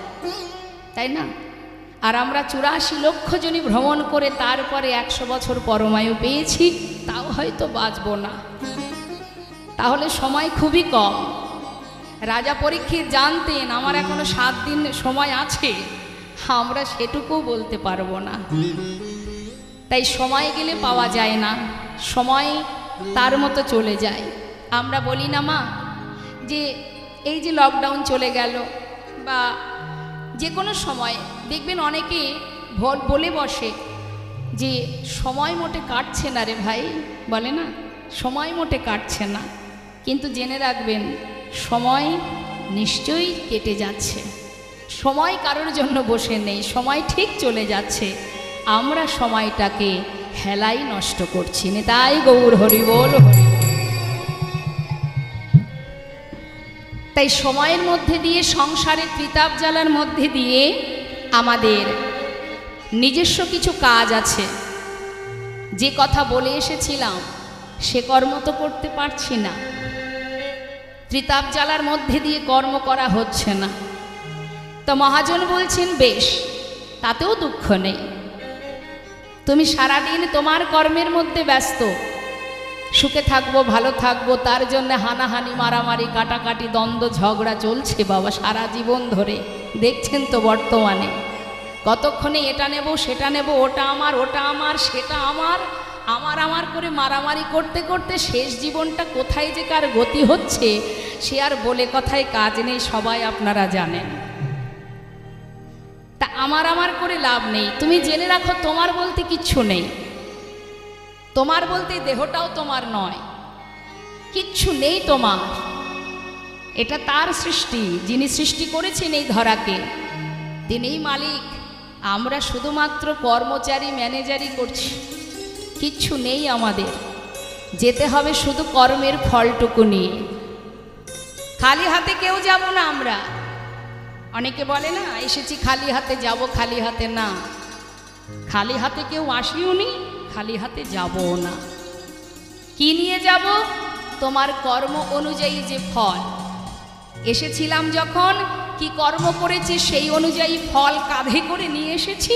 তাই না? আর আমরা 84 লক্ষ জনই ভ্রমণ করে তারপরে 100 বছর পরমায়ু পেয়েছি, তাও হয়তো বাঁচব না। তাহলে সময় খুবই কম। রাজা পরীক্ষিত জানতেন আমার এখনো 7 দিন সময় আছে, আমরা সেটুকুও বলতে পারবো না। তাই সময় গেলে পাওয়া যায় না, সময় তার মতো চলে যায়। আমরা বলি না মা, যে এই যে লকডাউন চলে গেল বা যে কোনো সময় দেখবেন অনেকে বলে বসে যে সময় মোটে কাটছে না রে ভাই, বলে না সময় মোটে কাটছে না। কিন্তু জেনে রাখবেন সময় নিশ্চয়ই কেটে যাচ্ছে, সময় কারোর জন্য বসে নেই, সময় ঠিক চলে যাচ্ছে, আমরা সময়টাকে হেলাই নষ্ট করছি না। তাই গৌর হরি বল হরি বল। তাই সময়ের মধ্যে দিয়ে, সংসারের ত্রিতাপ জ্বালার মধ্যে দিয়ে আমাদের নিজস্ব কিছু কাজ আছে। যে কথা বলে এসেছিলাম সে কর্ম তো করতে পারছি না, ত্রিতাপ জ্বালার মধ্যে দিয়ে কর্ম করা হচ্ছে না। তো মহাজন বলছেন বেশ, তাতেও দুঃখ নেই, তুমি সারাদিন তোমার কর্মের মধ্যে ব্যস্ত, সুখে থাকবো, ভালো থাকবো, তার জন্য হানাহানি, মারামারি, কাটাকাটি, দ্বন্দ্ব, ঝগড়া চলছে বাবা সারা জীবন ধরে। দেখছেন তো বর্তমানে কতক্ষণে এটা নেব, সেটা নেব, ওটা আমার, সেটা আমার, আমার করে মারামারি করতে করতে শেষ জীবনটা কোথায় যে কার গতি হচ্ছে সে আর বলে কথায় কাজ নেই, সবাই আপনারা জানেন। তা আমার করে লাভ নেই। তুমি জেনে রাখো তোমার বলতে কিচ্ছু নেই, তোমার বলতে দেহটাও তোমার নয়, কিচ্ছু নেই তোমার। এটা তার সৃষ্টি, যিনি সৃষ্টি করেছেন এই ধরাকে, তিনিই মালিক। আমরা শুধুমাত্র কর্মচারী, ম্যানেজারই করছি, কিচ্ছু নেই আমাদের। যেতে হবে শুধু কর্মের ফলটুকু নিয়ে, খালি হাতে কেউ যাব না আমরা। অনেকে বলে না এসেছি খালি হাতে যাব, খালি হাতে না, খালি হাতে কেউ আসিও নি, খালি হাতে যাবও না। কি নিয়ে যাব? তোমার কর্ম অনুযায়ী যে ফল। এসেছিলাম যখন কি কর্ম করেছি সেই অনুযায়ী ফল কাঁধে করে নিয়ে এসেছি।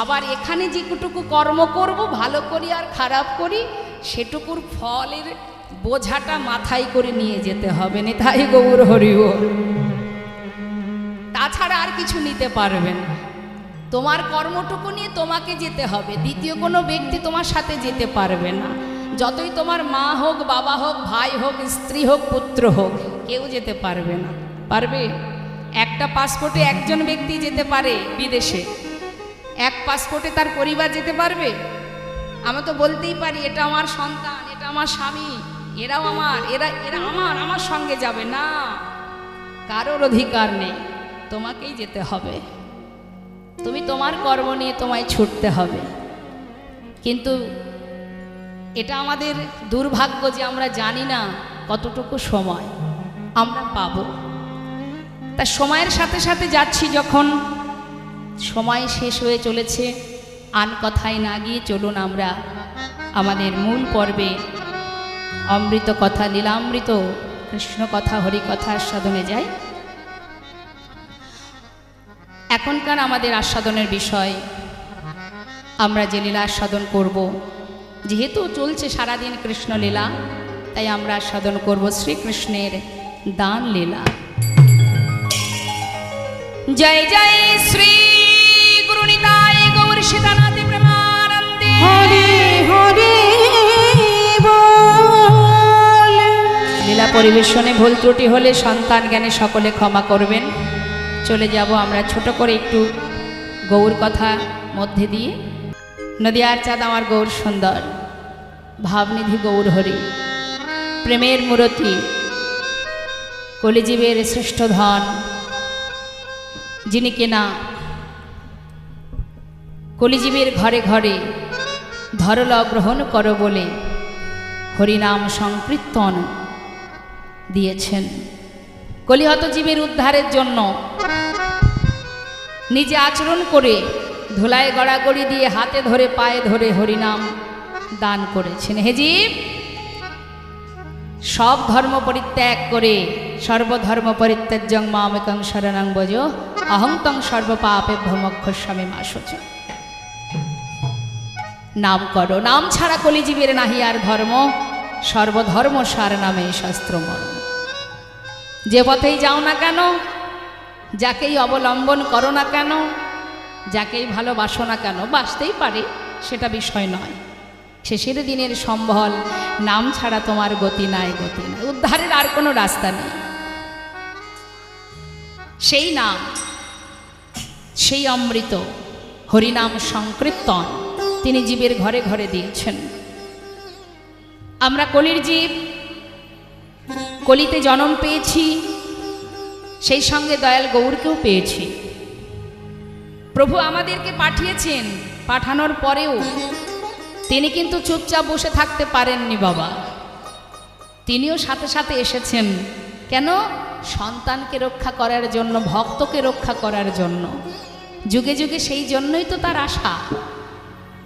আবার এখানে যেটুকু কর্ম করব, ভালো করি আর খারাপ করি, সেটুকুর ফলের বোঝাটা মাথায় করে নিয়ে যেতে হবে। নিতাই গৌর হরি বল। তাছাড়া আর কিছু নিতে পারবে না। তোমার কর্মটুকু নিয়ে তোমাকে যেতে হবে, দ্বিতীয় কোনো ব্যক্তি তোমার সাথে যেতে পারবে না। যতই তোমার মা হোক, বাবা হোক, ভাই হোক, স্ত্রী হোক, পুত্র হোক, কেউ যেতে পারবে না। পারবে? একটা পাসপোর্টে একজন ব্যক্তি যেতে পারে বিদেশে, এক পাসপোর্টে তার পরিবার যেতে পারবে? আমরা তো বলতেই পারি এটা আমার সন্তান, এটা আমার স্বামী, এরাও আমার, এরা আমার সঙ্গে যাবে না। কারোর অধিকার নেই, তোমাকেই যেতে হবে। তুমি তোমার কর্ম নিয়ে তোমায় ছুটতে হবে। কিন্তু এটা আমাদের দুর্ভাগ্য যে আমরা জানি না কতটুকু সময় আমরা পাব। তা সময়ের সাথে সাথে যাচ্ছি যখন, সময় শেষ হয়ে চলেছে, আন কথায় না গিয়ে চলুন আমরা আমাদের মূল পর্বে অমৃত কথা, লীলামৃত কৃষ্ণ কথা, হরি কথা আস্বাদনে যাই। এখনকার আমাদের আস্বাদনের বিষয়, আমরা যে লীলা আস্বাদন করব, যেহেতু চলছে সারাদিন কৃষ্ণ লীলা, তাই আমরা আস্বাদন করব শ্রীকৃষ্ণের দান লীলা। জয় জয় শ্রী গুরু নিতাই গৌর সীতানাথ প্রেমানন্দে। হরি হরি বল। লীলা পরিবেশনে ভুল ত্রুটি হলে সন্তান জ্ঞানে সকলে ক্ষমা করবেন। চলে যাব আমরা ছোট করে একটু গৌর কথা মধ্যে দিয়ে। নদিয়ার চাঁদ আমার গৌর সুন্দর, ভাবনিধি গৌর হরি, প্রেমের মূরতি, কলিজীবের শ্রেষ্ঠ ধন, যিনি কিনা কলিজীবের ঘরে ঘরে ধরল গ্রহণ কর বলে হরিনাম সংকীর্তন দিয়েছেন। কলিহত জীবের উদ্ধারের জন্য নিজে আচরণ করে ধুলায় গড়াগড়ি দিয়ে হাতে ধরে পায়ে ধরে হরিনাম দান করেছেন। হে জীব, সব ধর্ম পরিত্যাগ করে সর্বধর্ম পরিত্যাজ্যং মামেকং শরণং ব্রজ অহং তং সর্বপাপেভ্যো মোক্ষয়িষ্যামি মা শুচি। নাম করো, নাম ছাড়া কলিজীবের নাহি আর ধর্ম, সর্বধর্ম সার নামে শাস্ত্র মর্ম। যে পথেই যাও না কেন, যাকেই অবলম্বন করো না কেন, যাকেই ভালোবাসো না কেন, বাসতেই পারে, সেটা বিষয় নয়। শেষের দিনের সম্বল নাম ছাড়া তোমার গতি নাই, গতি নাই, উদ্ধারের আর কোনো রাস্তা নেই। সেই নাম, সেই অমৃত হরিনাম সংকীর্তন তিনি জীবের ঘরে ঘরে দিয়েছেন। আমরা কলির জীব, কলিতে জন্ম পেয়েছি, সেই সঙ্গে দয়াল গৌরকেও পেয়েছি। প্রভু আমাদেরকে পাঠিয়েছেন, পাঠানোর পরেও তিনি কিন্তু চুপচাপ বসে থাকতে পারেননি বাবা। তিনিও সাথে সাথে এসেছেন। কেন? সন্তানকে রক্ষা করার জন্য, ভক্তকে রক্ষা করার জন্য। যুগে যুগে সেই জন্যই তো তার আশা,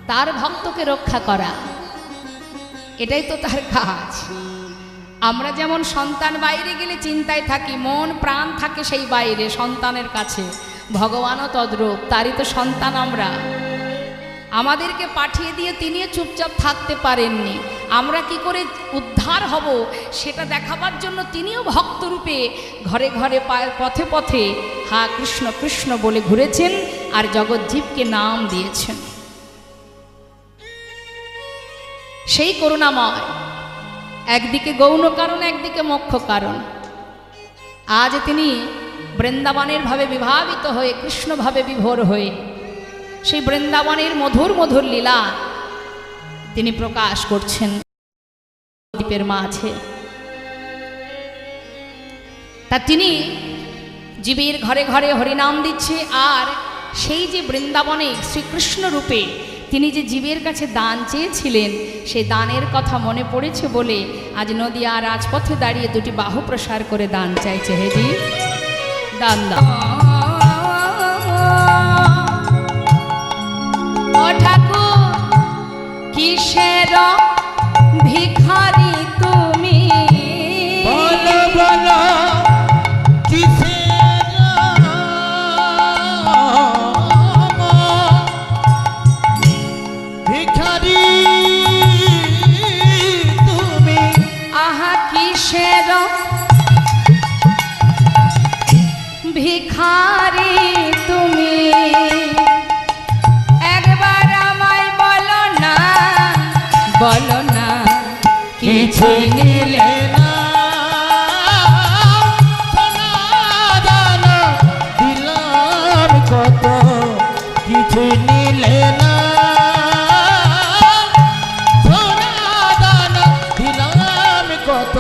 তার ভক্তকে রক্ষা করা, এটাই তো তার কাজ। আমরা যেমন সন্তান বাইরে গেলে চিন্তায় থাকি, মন প্রাণ থাকে সেই বাইরে সন্তানের কাছে, ভগবানও তদ্রূপ, তারই তো সন্তান আমরা। আমাদেরকে পাঠিয়ে দিয়ে তিনিও চুপচাপ থাকতে পারেননি। আমরা কি করে উদ্ধার হব সেটা দেখাবার জন্য তিনিও ভক্তরূপে ঘরে ঘরে পথে পথে হা কৃষ্ণ কৃষ্ণ বলে ঘুরেছেন আর জগজ্জীবকে নাম দিয়েছেন। সেই করুণাময়, একদিকে গৌণ কারণ, একদিকে মোক্ষ কারণ। আজ তিনি বৃন্দাবনের ভাবে বিভাবিত হয়ে, কৃষ্ণভাবে বিভোর হয়ে সেই বৃন্দাবনের মধুর মধুর লীলা তিনি প্রকাশ করছেন দ্বীপের মাঝে। তা তিনি জীবের ঘরে ঘরে হরিনাম দিচ্ছে। আর সেই যে বৃন্দাবনে শ্রীকৃষ্ণ রূপে তিনি যে জীবের কাছে দান চেয়েছিলেন, সেই দানের কথা মনে পড়েছে বলে আজ নদিয়া রাজপথে দাঁড়িয়ে দুটি বাহু প্রসার করে দান চাইছে। হে জি, দান দাও। ও ঠাকুর, কিসের ভিখারি তুমি? বলো বলো কিসের ভিখারি তুমি? আহা কিসের ভিখারি তুমি? একবার আমায় বলো না, বলো না কিছু নিলে না, সোনা দানা দিলাম কত, কিছু নিলে না, সোনা দানা দিলাম কত,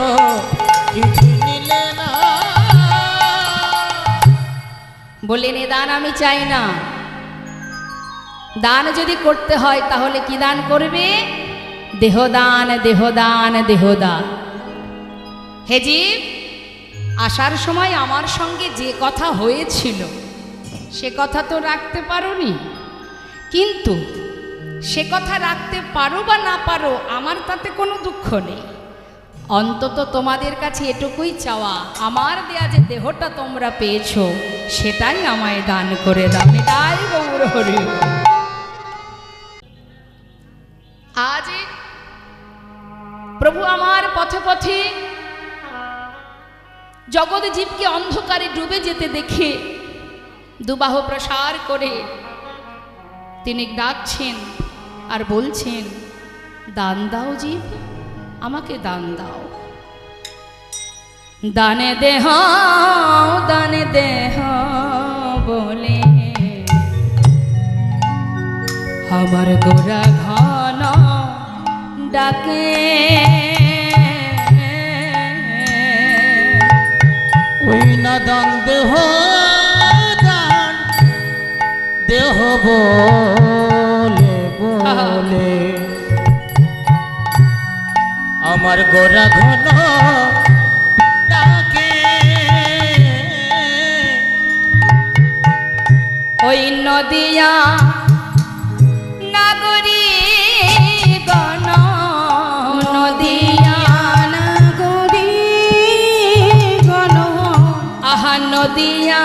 কিছু নিলে না। বললেন এ দান আমি চাই না। দান যদি করতে হয় তাহলে কি দান করবে? দেহদান, দেহদান, দেহদান। হে জীব, আসার সময় আমার সঙ্গে যে কথা হয়েছিল সে কথা তো রাখতে পারোনি, কিন্তু সে কথা রাখতে পারো বা না পারো আমার তাতে কোনো দুঃখ নেই। অন্তত তোমাদের কাছে এটুকুই চাওয়া, আমার দেয়া যে দেহটা তোমরা পেয়েছো সেটাই আমায় দান করে দাও। এটাই গৌর হরি। আজ প্রভু আমার পথে পথে জগৎ জীবকে অন্ধকারে ডুবে যেতে দেখে দুবাহু প্রসার করে তিনি ডাকছেন আর বলছেন, দান দাও জীব, আমাকে দান দাও। দানে দেহ, দানে দেহ বলে আমার গোরা ঘন ডাকে। ওই না দান দেহ, দান দেহ বলে বলে আমার গোরা ঘন ডাকে। ওই নদিয়া নাগরী গণ, নদিয়া নাগরী গণ, আহা নদিয়া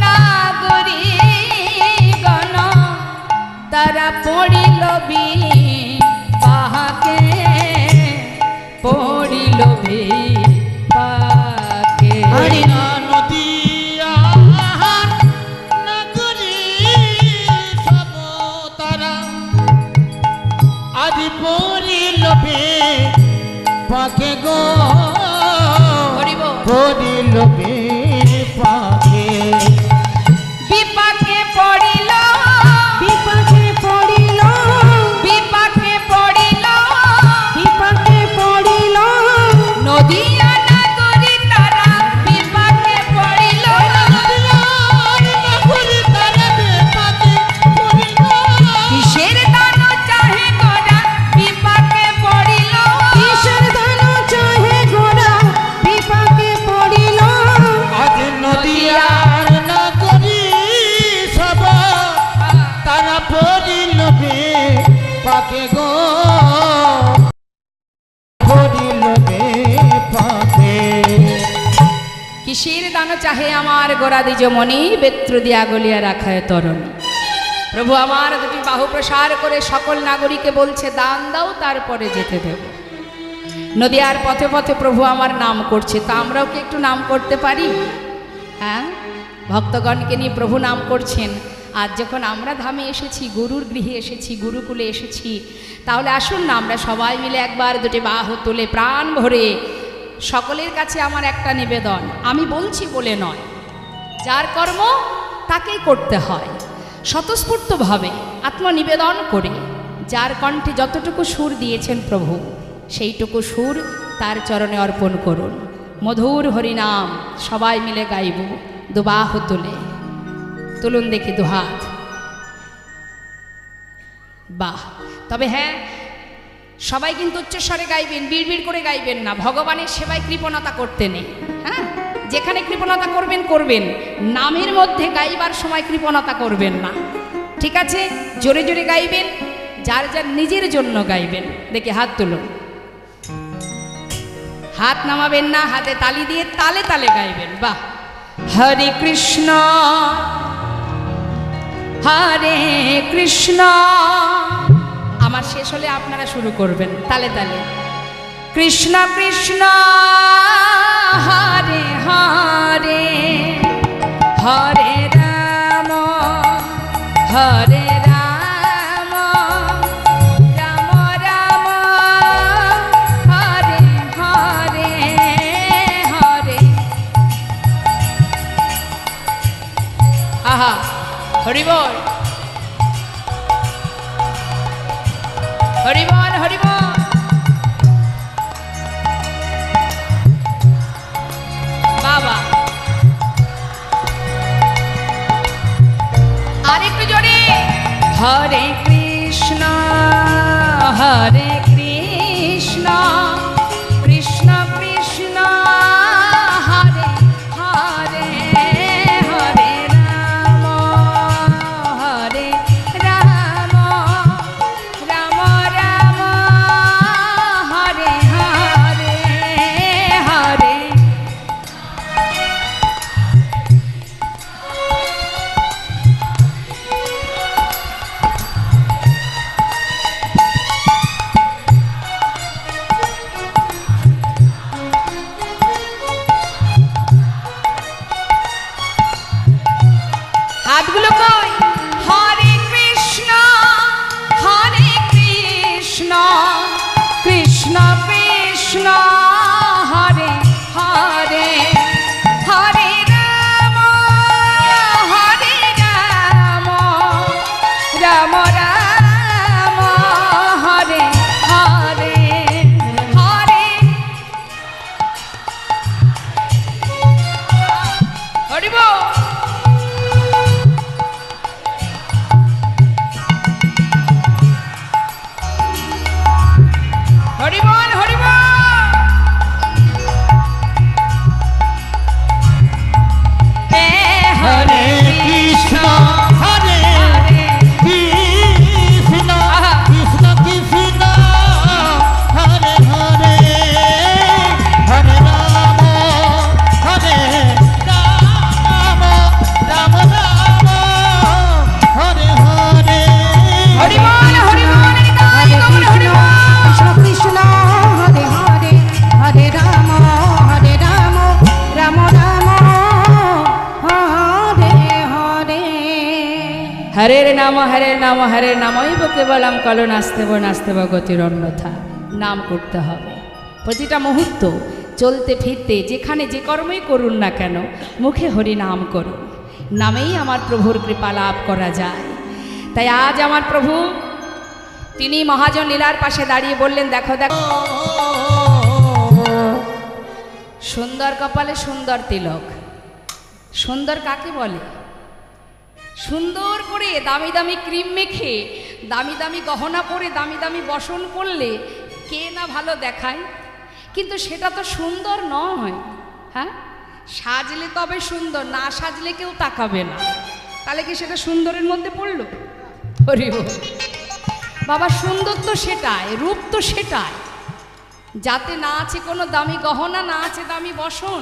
নাগরী গণ, তারা পড়িল বিপাকে, পড়িল বিপাকে। হরি না নদিয়া নাগরী সব তারা আদি পড়িল পাকে গো, হরিব পড়িল পাকে। বিপাকে পড়িল, বিপাকে পড়িল, বিপাকে পড়িল, বিপাকে পড়িল, নদিয়া নাগরী পড়িল বে পাকে গো পড়িল বে পাকে কিসের দান চাহে আমার গোড়া দিজ মনি বেত্র দিয়া গলিয়া রাখায় তরণী। প্রভু আমার দুটি বাহু প্রসার করে সকল নাগরিককে বলছে দান দাও তারপরে যেতে দেব। নদিয়ার পথে পথে প্রভু আমার নাম করছে, তা আমরাও কি একটু নাম করতে পারি? হ্যাঁ, ভক্তগণকে নিয়ে প্রভু নাম করছেন। আজ যখন আমরা ধামে এসেছি, গুরুর গৃহে এসেছি, গুরুকুলে এসেছি, তাহলে আসুন না আমরা সবাই মিলে একবার দুটি বাহু তুলে প্রাণ ভরে সকলের কাছে আমার একটা নিবেদন, আমি বলছি বলে নয়, যার কর্ম তাকেই করতে হয়, স্বতঃস্ফূর্তভাবে আত্মনিবেদন করে যার কণ্ঠে যতটুকু সুর দিয়েছেন প্রভু সেইটুকু সুর তার চরণে অর্পণ করুন। মধুর হরিনাম সবাই মিলে গাইব দুবাহু তুলে। তুলুন দেখি দুহাত। বাহ! তবে হ্যাঁ, সবাই কিন্তু উচ্চস্বরে গাইবেন, বিড়বিড় করে গাইবেন না। ভগবানের সেবায় কৃপণতা করতে নেই। হ্যাঁ, যেখানে কৃপণতা করবেন করবেন, নামের মধ্যে গাইবার সময় কৃপণতা করবেন না। ঠিক আছে, জোরে জোরে গাইবেন, যার যার নিজের জন্য গাইবেন। দেখে হাত তুলুন, হাত নামাবেন না, হাতে তালি দিয়ে তালে তালে গাইবেন। বাহ! হরে কৃষ্ণ হরে কৃষ্ণ, আমার শেষ হলে আপনারা শুরু করবেন তালে তালে। কৃষ্ণ কৃষ্ণ হরে হরে, হরে রাম হরে রাম, রাম রাম হরে হরে, হরে আহা হরি বল, হরি বল, হরি বল। বাবা আরেকটু জোরে। হরে কৃষ্ণ হরে কৃষ্ণ, কৃষ্ণ কৃষ্ণ হরে হরে, হরে রাম হরে রাম, রাম রাম হরে হরে, হরে হাতগুলো কই। হরে কৃষ্ণ হরে কৃষ্ণ, কৃষ্ণ কৃষ্ণ হরে হরে, হরে রাম হরে রাম, রাম রাম হরে হরে, হরে হরি বল। হরি বল, হরি বল। হরে কৃষ্ণ হরে কৃষ্ণ, কৃষ্ণ কৃষ্ণ হরে হরে, হরে রাম হরে রাম, রাম রাম হরে হরে, হরি বল, হরি বল, নিতাই গৌর হরি বল। কৃষ্ণ কৃষ্ণ হরে হরে, হরে রাম রাম রাম হরে হরে। হরের নাম হরের নামইব কেবলম কল নাস্তেব নাস্তেব গতির অন্যথা। নাম করতে হবে প্রতিটা মুহূর্ত, চলতে ফিরতে যেখানে যে কর্মই করুন না কেন মুখে হরি নাম করুন। নামেই আমার প্রভুর কৃপা লাভ করা যায়। তাই আজ আমার প্রভু তিনি মহাজন লীলার পাশে দাঁড়িয়ে বললেন, দেখো দেখো সুন্দর কপালে সুন্দর তিলক। সুন্দর কাকে বলে? সুন্দর করে দামি দামি ক্রিম মেখে, দামি দামি গহনা পরে, দামি দামি বসন করলে কে না ভালো দেখায়, কিন্তু সেটা তো সুন্দর নয়। হ্যাঁ, সাজলে তবে সুন্দর, না সাজলে কেউ তাকাবে না। তাহলে কি সেটা সুন্দরের মধ্যে পড়লো? হরি বল। বাবা সুন্দর তো সেটাই, রূপ তো সেটাই, যাতে না আছে কোনো দামি গহনা, না আছে দামি বসন,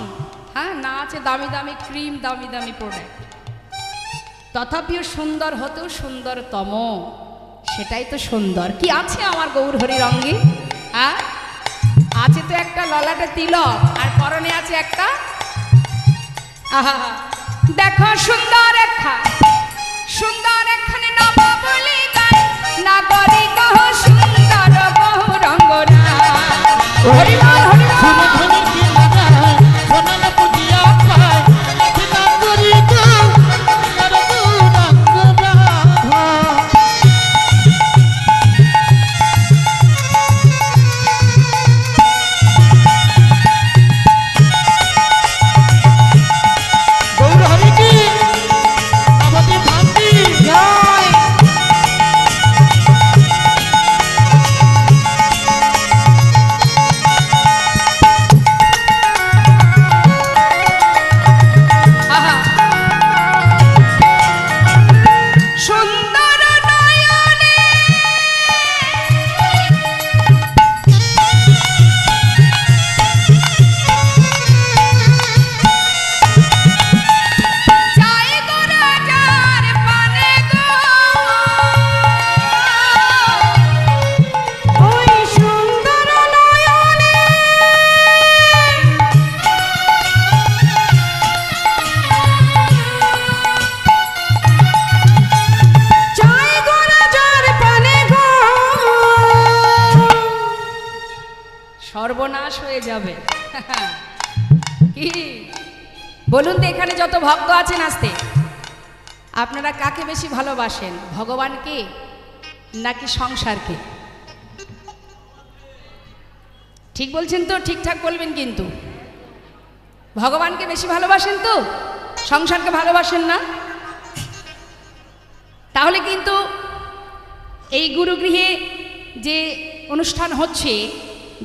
হ্যাঁ, না আছে দামি দামি ক্রিম, দামি দামি প্রোডাক্ট, তথাপিও সুন্দর হতেও সুন্দরতম, সেটাই তো সুন্দর। কি আছে আমার গৌরহরির অঙ্গে? হ্যাঁ, আছে তো একটা ললাটে তিলক, আর পরনে আছে একটা, আহা দেখো সুন্দর একখানে নবাবলি গান, নাগরিক সুন্দর বহুরঙ্গ না। হরি বল, হরি বল। সুরধনের কি লাগায়, সোনালা পুজিয়া পায়, নাচে নাগরিক সুন্দর গৌরাঙ্গ রাধা। গৌরহরি কি নবদ্বীপ ধামটি জয়। আহা সুন্দর নয়নে চাই গো রাজার পানে গো, ওই সুন্দর নয়নে চাই গো রাজার পানে গো। সর্বনাশ হয়ে যাবে। কি বলুন তো, এখানে যত ভক্ত আছেন আসতে, আপনারা কাকে বেশি ভালোবাসেন, ভগবানকে নাকি সংসারকে? ঠিক বলছেন তো? ঠিকঠাক বলবেন কিন্তু। ভগবানকে বেশি ভালোবাসেন তো, সংসারকে ভালোবাসেন না? তাহলে কিন্তু এই গুরুগৃহে যে অনুষ্ঠান হচ্ছে,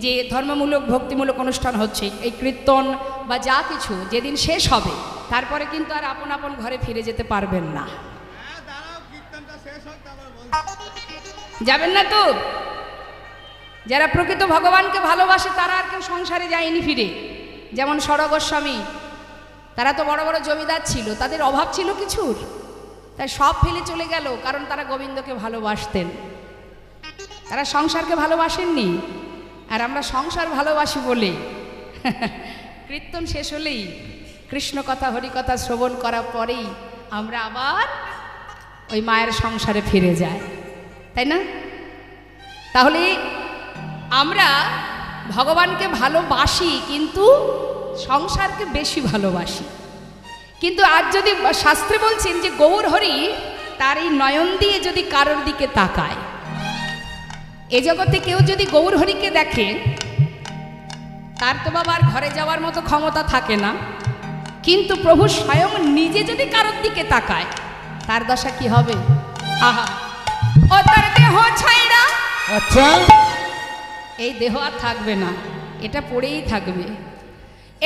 যে ধর্মমূলক ভক্তিমূলক অনুষ্ঠান হচ্ছে, এই কীর্তন বা যা কিছু যেদিন শেষ হবে, তারপরে কিন্তু আর আপন আপন ঘরে ফিরে যেতে পারবেন না। যাবেন না তো? যারা প্রকৃত ভগবানকে ভালোবাসে তারা আর কেউ সংসারে যায়নি ফিরে। যেমন সর গোস্বামী, তারা তো বড় বড় জমিদার ছিল, তাদের অভাব ছিল কিছুর, তাই সব ফেলে চলে গেল, কারণ তারা গোবিন্দকে ভালোবাসতেন, তারা সংসারকে ভালোবাসেননি। আর আমরা সংসার ভালোবাসি বলে কীর্তন শেষ হলেই, কৃষ্ণ কথা হরি কথা শ্রবণ করার পরেই আমরা আবার ওই মায়ের সংসারে ফিরে যাই, তাই না? তাহলে আমরা ভগবানকে ভালোবাসি, কিন্তু সংসারকে বেশি ভালোবাসি। কিন্তু আজ যদি শাস্ত্রে বলছেন যে গৌরহরি তার এই নয়ন দিয়ে যদি কারোর দিকে তাকায়, এ জগতে কেউ যদি গৌরহরিকে দেখে, তার তো বাবার ঘরে যাওয়ার মতো ক্ষমতা থাকে না, কিন্তু প্রভু স্বয়ং নিজে যদি কারোর দিকে তাকায়, তার দশা কি হবে? আহা, ও তার দেহ ছাইরা, আচ্ছা এই দেহ আর থাকবে না, এটা পড়েই থাকবে।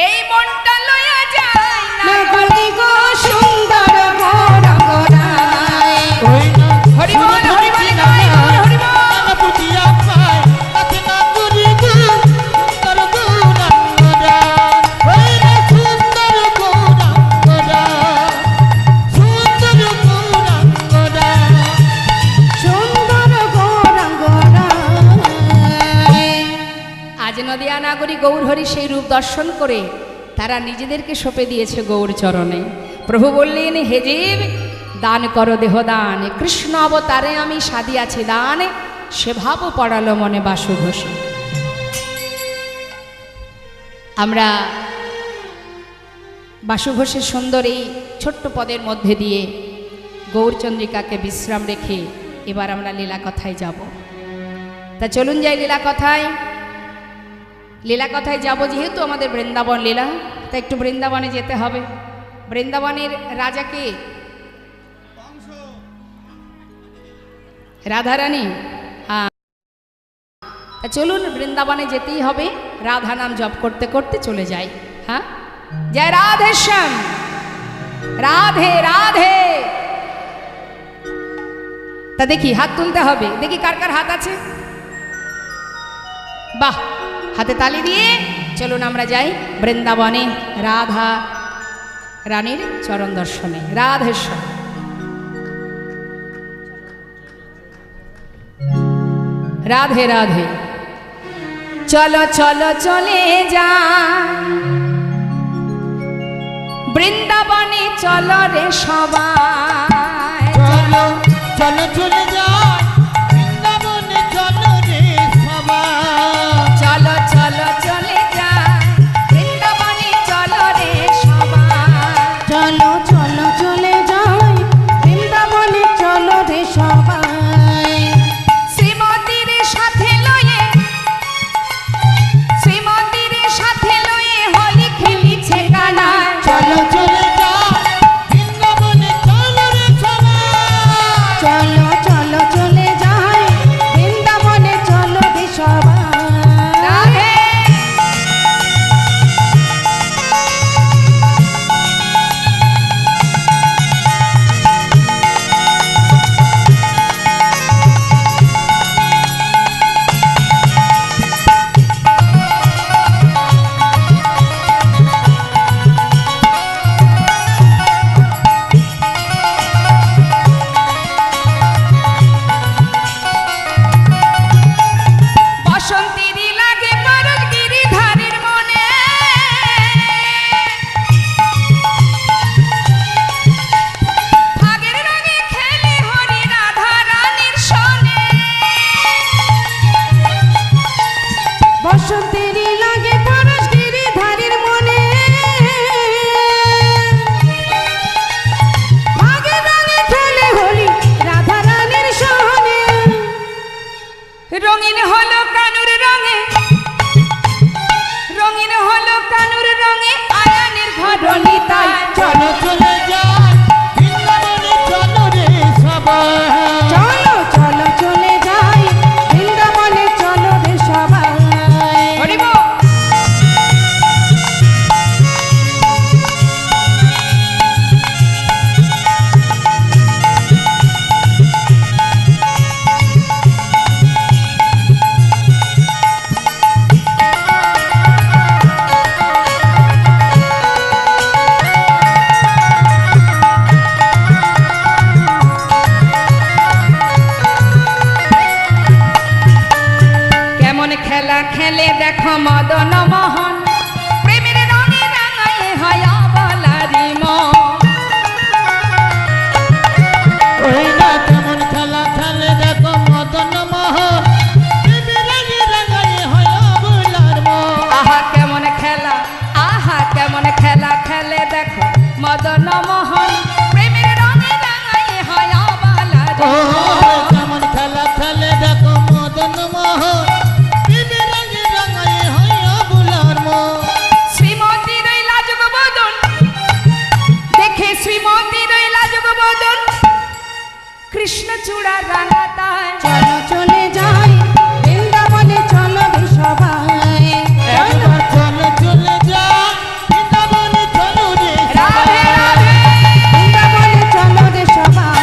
এই মনটা লইয়া যায় না নাগরিক সুন্দর গৌরাঙ্গ রায়। ওই না হরি বল, হরি বল, জয় গৌর হরি বল। সোনালা পুজিয়া পায়, নাচে নাগরিক সুন্দর গৌরাঙ্গ রাধা। ওই না সুন্দর গৌরাঙ্গ রাধা, সুন্দর গৌরাঙ্গ রাধা। সুন্দর গৌরাঙ্গ রায়। আজ নদিয়া নাগরী গৌরহরি সেই রূপ দর্শন করে তারা নিজেদেরকে সঁপে দিয়েছে গৌর চরণে। প্রভু বললেন, হে জীব, দান করো দেহ দান, কৃষ্ণ অবতারে আমি সাদিয়াছি দান, সে ভাব পড়ালো মনে বাসু ঘোষে। আমরা বাসু ঘোষের সুন্দর এই ছোট্ট পদের মধ্যে দিয়ে গৌরচন্দ্রিকাকে বিশ্রাম রেখে এবার আমরা লীলা কথায় যাব। তা চলুন যাই লীলা কথায়। লীলা কথায় যাব, যেহেতু আমাদের বৃন্দাবন লীলা, তা একটু বৃন্দাবনে যেতে হবে। বৃন্দাবনের রাজাকে রাধারানী, হ্যাঁ, তা চলুন বৃন্দাবনে যেতেই হবে, রাধা নাম জপ করতে করতে চলে যাই। হ্যাঁ, জয় রাধেশ্যাম, রাধে রাধে। তা তা দেখি হাত তুলতে হবে, দেখি কার কার হাত আছে। বাহ, হাতে তালি দিয়ে চলুন আমরা যাই বৃন্দাবনে রাধা রানীর চরণ দর্শনে। রাধেশ্বর। রাধে রাধে। চলো চলো চলে যা বৃন্দাবনে, চলো রে সবাই। চলো চলো চলে যাই বৃন্দাবনে, চলো রে সবাই। চলো চলো চলে যা বৃন্দাবনে, চলো রে সবাই। চলো চলো চলে যাই বৃন্দাবনে, চলো রে সবাই। শ্রীমতীর সাথে লয়ে, শ্রীমতীর সাথে লয়ে হোলি খেলিছে কানায়। চলো চলে যাই বৃন্দাবনে, চলো রে সবাই। চলো চলো চলে যাই বৃন্দাবনে, চলো রে সবাই। রাধে। বসন্তেরই লাগে পরশ গিরিধারীর মনে, ফাগের রঙে খেলে হরি রাধা রানীর সনে। বসন্তেরই লাগে পরশ গিরিধারীর মনে, ভাগে রঙে খেলে হোলি রাধা রানীর সহনে। রঙিন হলো কানুর রঙে, রঙিন হলো কানুর রঙে আয়ানের ঘরণী তাই। চলো চলে যাই বৃন্দাবনে, চলো রে সবাই। চলো চলো চলে যাই বৃন্দাবনে, চলো রে সবাই। হরি বল। কেমন খেলা খেলে দেখো মদন মোহন, প্রেমের রঙে রাঙায় হয় বলারি মন। ওই না কেমন খেলা খেলে দেখো মদন মোহন, প্রেমের রঙে রাঙায় হয় অবলার মন। আহা কেমন খেলা, আহা কেমন খেলা খেলে দেখো মদন মোহন, প্রেমের রঙে রাঙায় হয় বলারি ও মন। কেমন খেলা খেলে দেখো মদন মোহন, প্রেমের রঙে রাঙায় হয় অবলার মন। শ্রীমতীর ওই লাজুক বদন দেখে, শ্রীমতীর ওই লাজুক বদন কৃষ্ণ চূড়া রাঙাতায়। চলো চলে যাই বৃন্দাবনে, চলো রে সবাই। একবার চলো চলে যাই বৃন্দাবনে, চলো রে রাধে সবাই। রাধে। বৃন্দাবনে, চলো রে সবাই।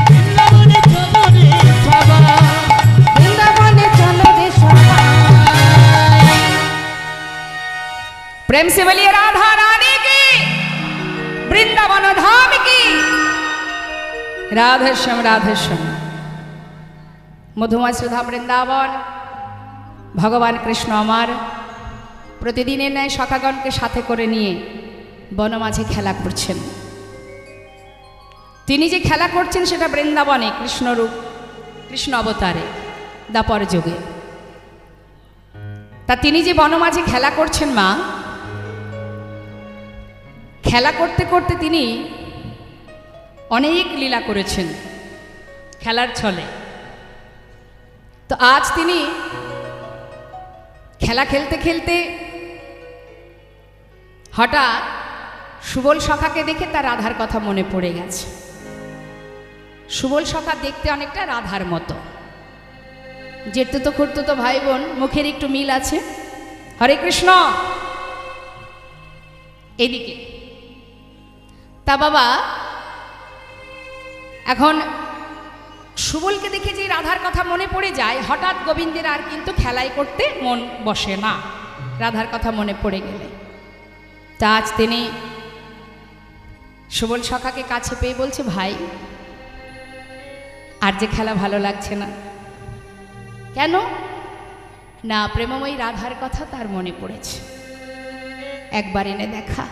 বৃন্দাবনে, চলো রে সবাই। বৃন্দাবনে, চলো রে সবাই। प्रेम से बोलिए राधा रानी की, वृंदावन धाम की। राधेश्याम राधेश्याम। মধুময় সুধা বৃন্দাবন, ভগবান কৃষ্ণ আমার প্রতিদিনের ন্যায় সখাগণকে সাথে করে নিয়ে বনমাঝে খেলা করছেন। তিনি যে খেলা করছেন সেটা বৃন্দাবনে কৃষ্ণরূপ, কৃষ্ণ অবতারে দাপর যুগে। তা তিনি যে বনমাঝে খেলা করছেন মা, খেলা করতে করতে তিনি অনেক লীলা করেছেন খেলার ছলে। তো আজ তিনি খেলা খেলতে খেলতে হঠাৎ সুবল সখাকে দেখে তার রাধার কথা মনে পড়ে গেছে। সুবল সখা দেখতে অনেকটা রাধার মতো, জেঠতুতো খুড়তুতো ভাই বোন, মুখের একটু মিল আছে। হরে কৃষ্ণ। এদিকে তা বাবা, এখন সুবলকে দেখে যে রাধার কথা মনে পড়ে যায়, হঠাৎ গোবিন্দের আর কিন্তু খেলাই করতে মন বসে না রাধার কথা মনে পড়ে গেলে। তা আজ তিনি সুবল সখাকে কাছে পেয়ে বলছে, ভাই আর যে খেলা ভালো লাগছে না। কেন না? প্রেমময়ী রাধার কথা তার মনে পড়েছে, একবার এনে দেখা।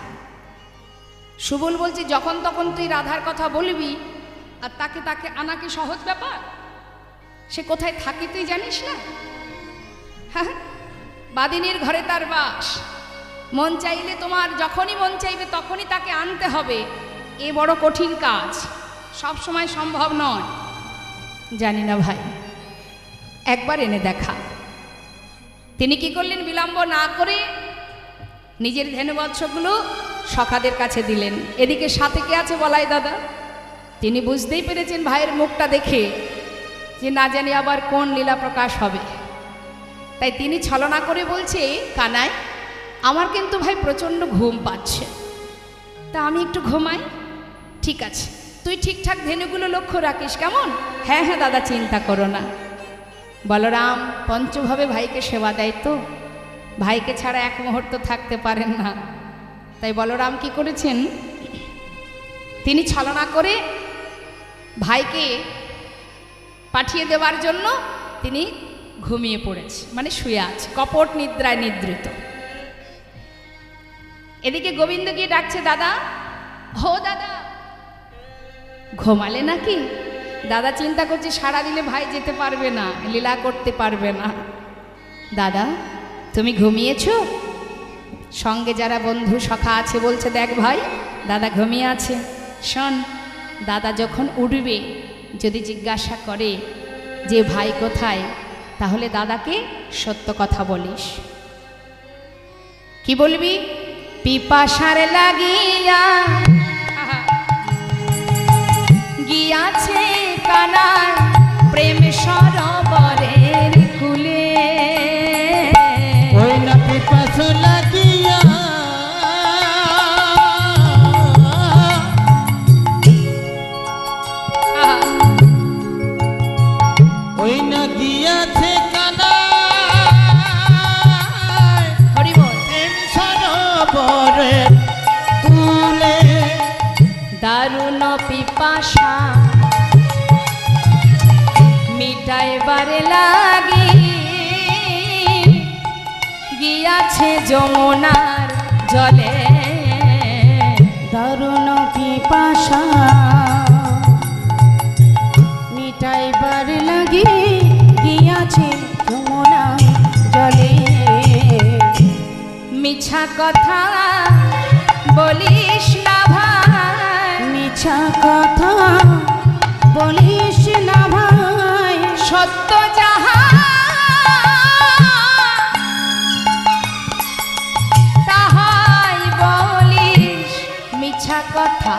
সুবল বলছে, যখন তখন তুই রাধার কথা বলবি আর তাকে তাকে আনা কি সহজ ব্যাপার? সে কোথায় থাকে তুই জানিস না? হ্যাঁ, বাদিনীর ঘরে তার বাস। মন চাইলে তোমার যখনই মন চাইবে তখনই তাকে আনতে হবে। এ বড় কঠিন কাজ, সব সময় সম্ভব নয়। জানি না ভাই, একবার এনে দেখা। তিনি কি করলেন? বিলম্ব না করে নিজের ধেনুবৎসগুলো সখাদের কাছে দিলেন। এদিকে সাথে কে আছে বলাই দাদা? তিনি বুঝতেই পেরেছেন ভাইয়ের মুখটা দেখে যে না জানি আবার কোন লীলা প্রকাশ হবে। তাই তিনি ছলনা করে বলছে, কানাই আমার কিন্তু ভাই প্রচণ্ড ঘুম পাচ্ছে, তা আমি একটু ঘুমাই। ঠিক আছে, তুই ঠিকঠাক ধেনুগুলো লক্ষ্য রাখিস, কেমন? হ্যাঁ হ্যাঁ দাদা, চিন্তা করো না। বলরাম পঞ্চভাবে ভাইকে সেবা দেয় তো, ভাইকে ছাড়া এক মুহূর্ত থাকতে পারেন না। তাই বলরাম কি করেছেন? তিনি ছলনা করে ভাইকে পাঠিয়ে দেওয়ার জন্য তিনি ঘুমিয়ে পড়েছে, মানে শুয়ে আছে, কপট নিদ্রায় নিদ্রিত। এদিকে গোবিন্দ গিয়ে ডাকছে, দাদা, হো দাদা। ঘুমালে নাকি? দাদা চিন্তা করছে সারা দিলে ভাই যেতে পারবে না, লীলা করতে পারবে না। দাদা তুমি ঘুমিয়েছো? সঙ্গে যারা বন্ধু সখা আছে বলছে, দেখ ভাই দাদা ঘুমিয়ে আছে। শোন, দাদা যখন উঠবে যদি জিজ্ঞাসা করে যে ভাই কোথায়, তাহলে দাদাকে সত্য কথা বলিস। কি বলবি? পিপাসার লাগিয়া গিয়াছে কানাই প্রেম সরোবরের কুলে। ওই না পিপাস লাগিয়া ওই না গিয়াছে কানাই হরি বল। প্রেম সরোবরের কুলে। দারুণ পিপাসা মিটাইবার লাগি গিয়াছে যমুনার জলে। দারুণ পিপাসা মিটাইবার লাগি গিয়াছে যমুনার জলে। মিছা কথা বলিস না ভাই, মিছা কথা বলিস না ভাই, সত্য যাহা তাহাই বলিস। মিছা কথা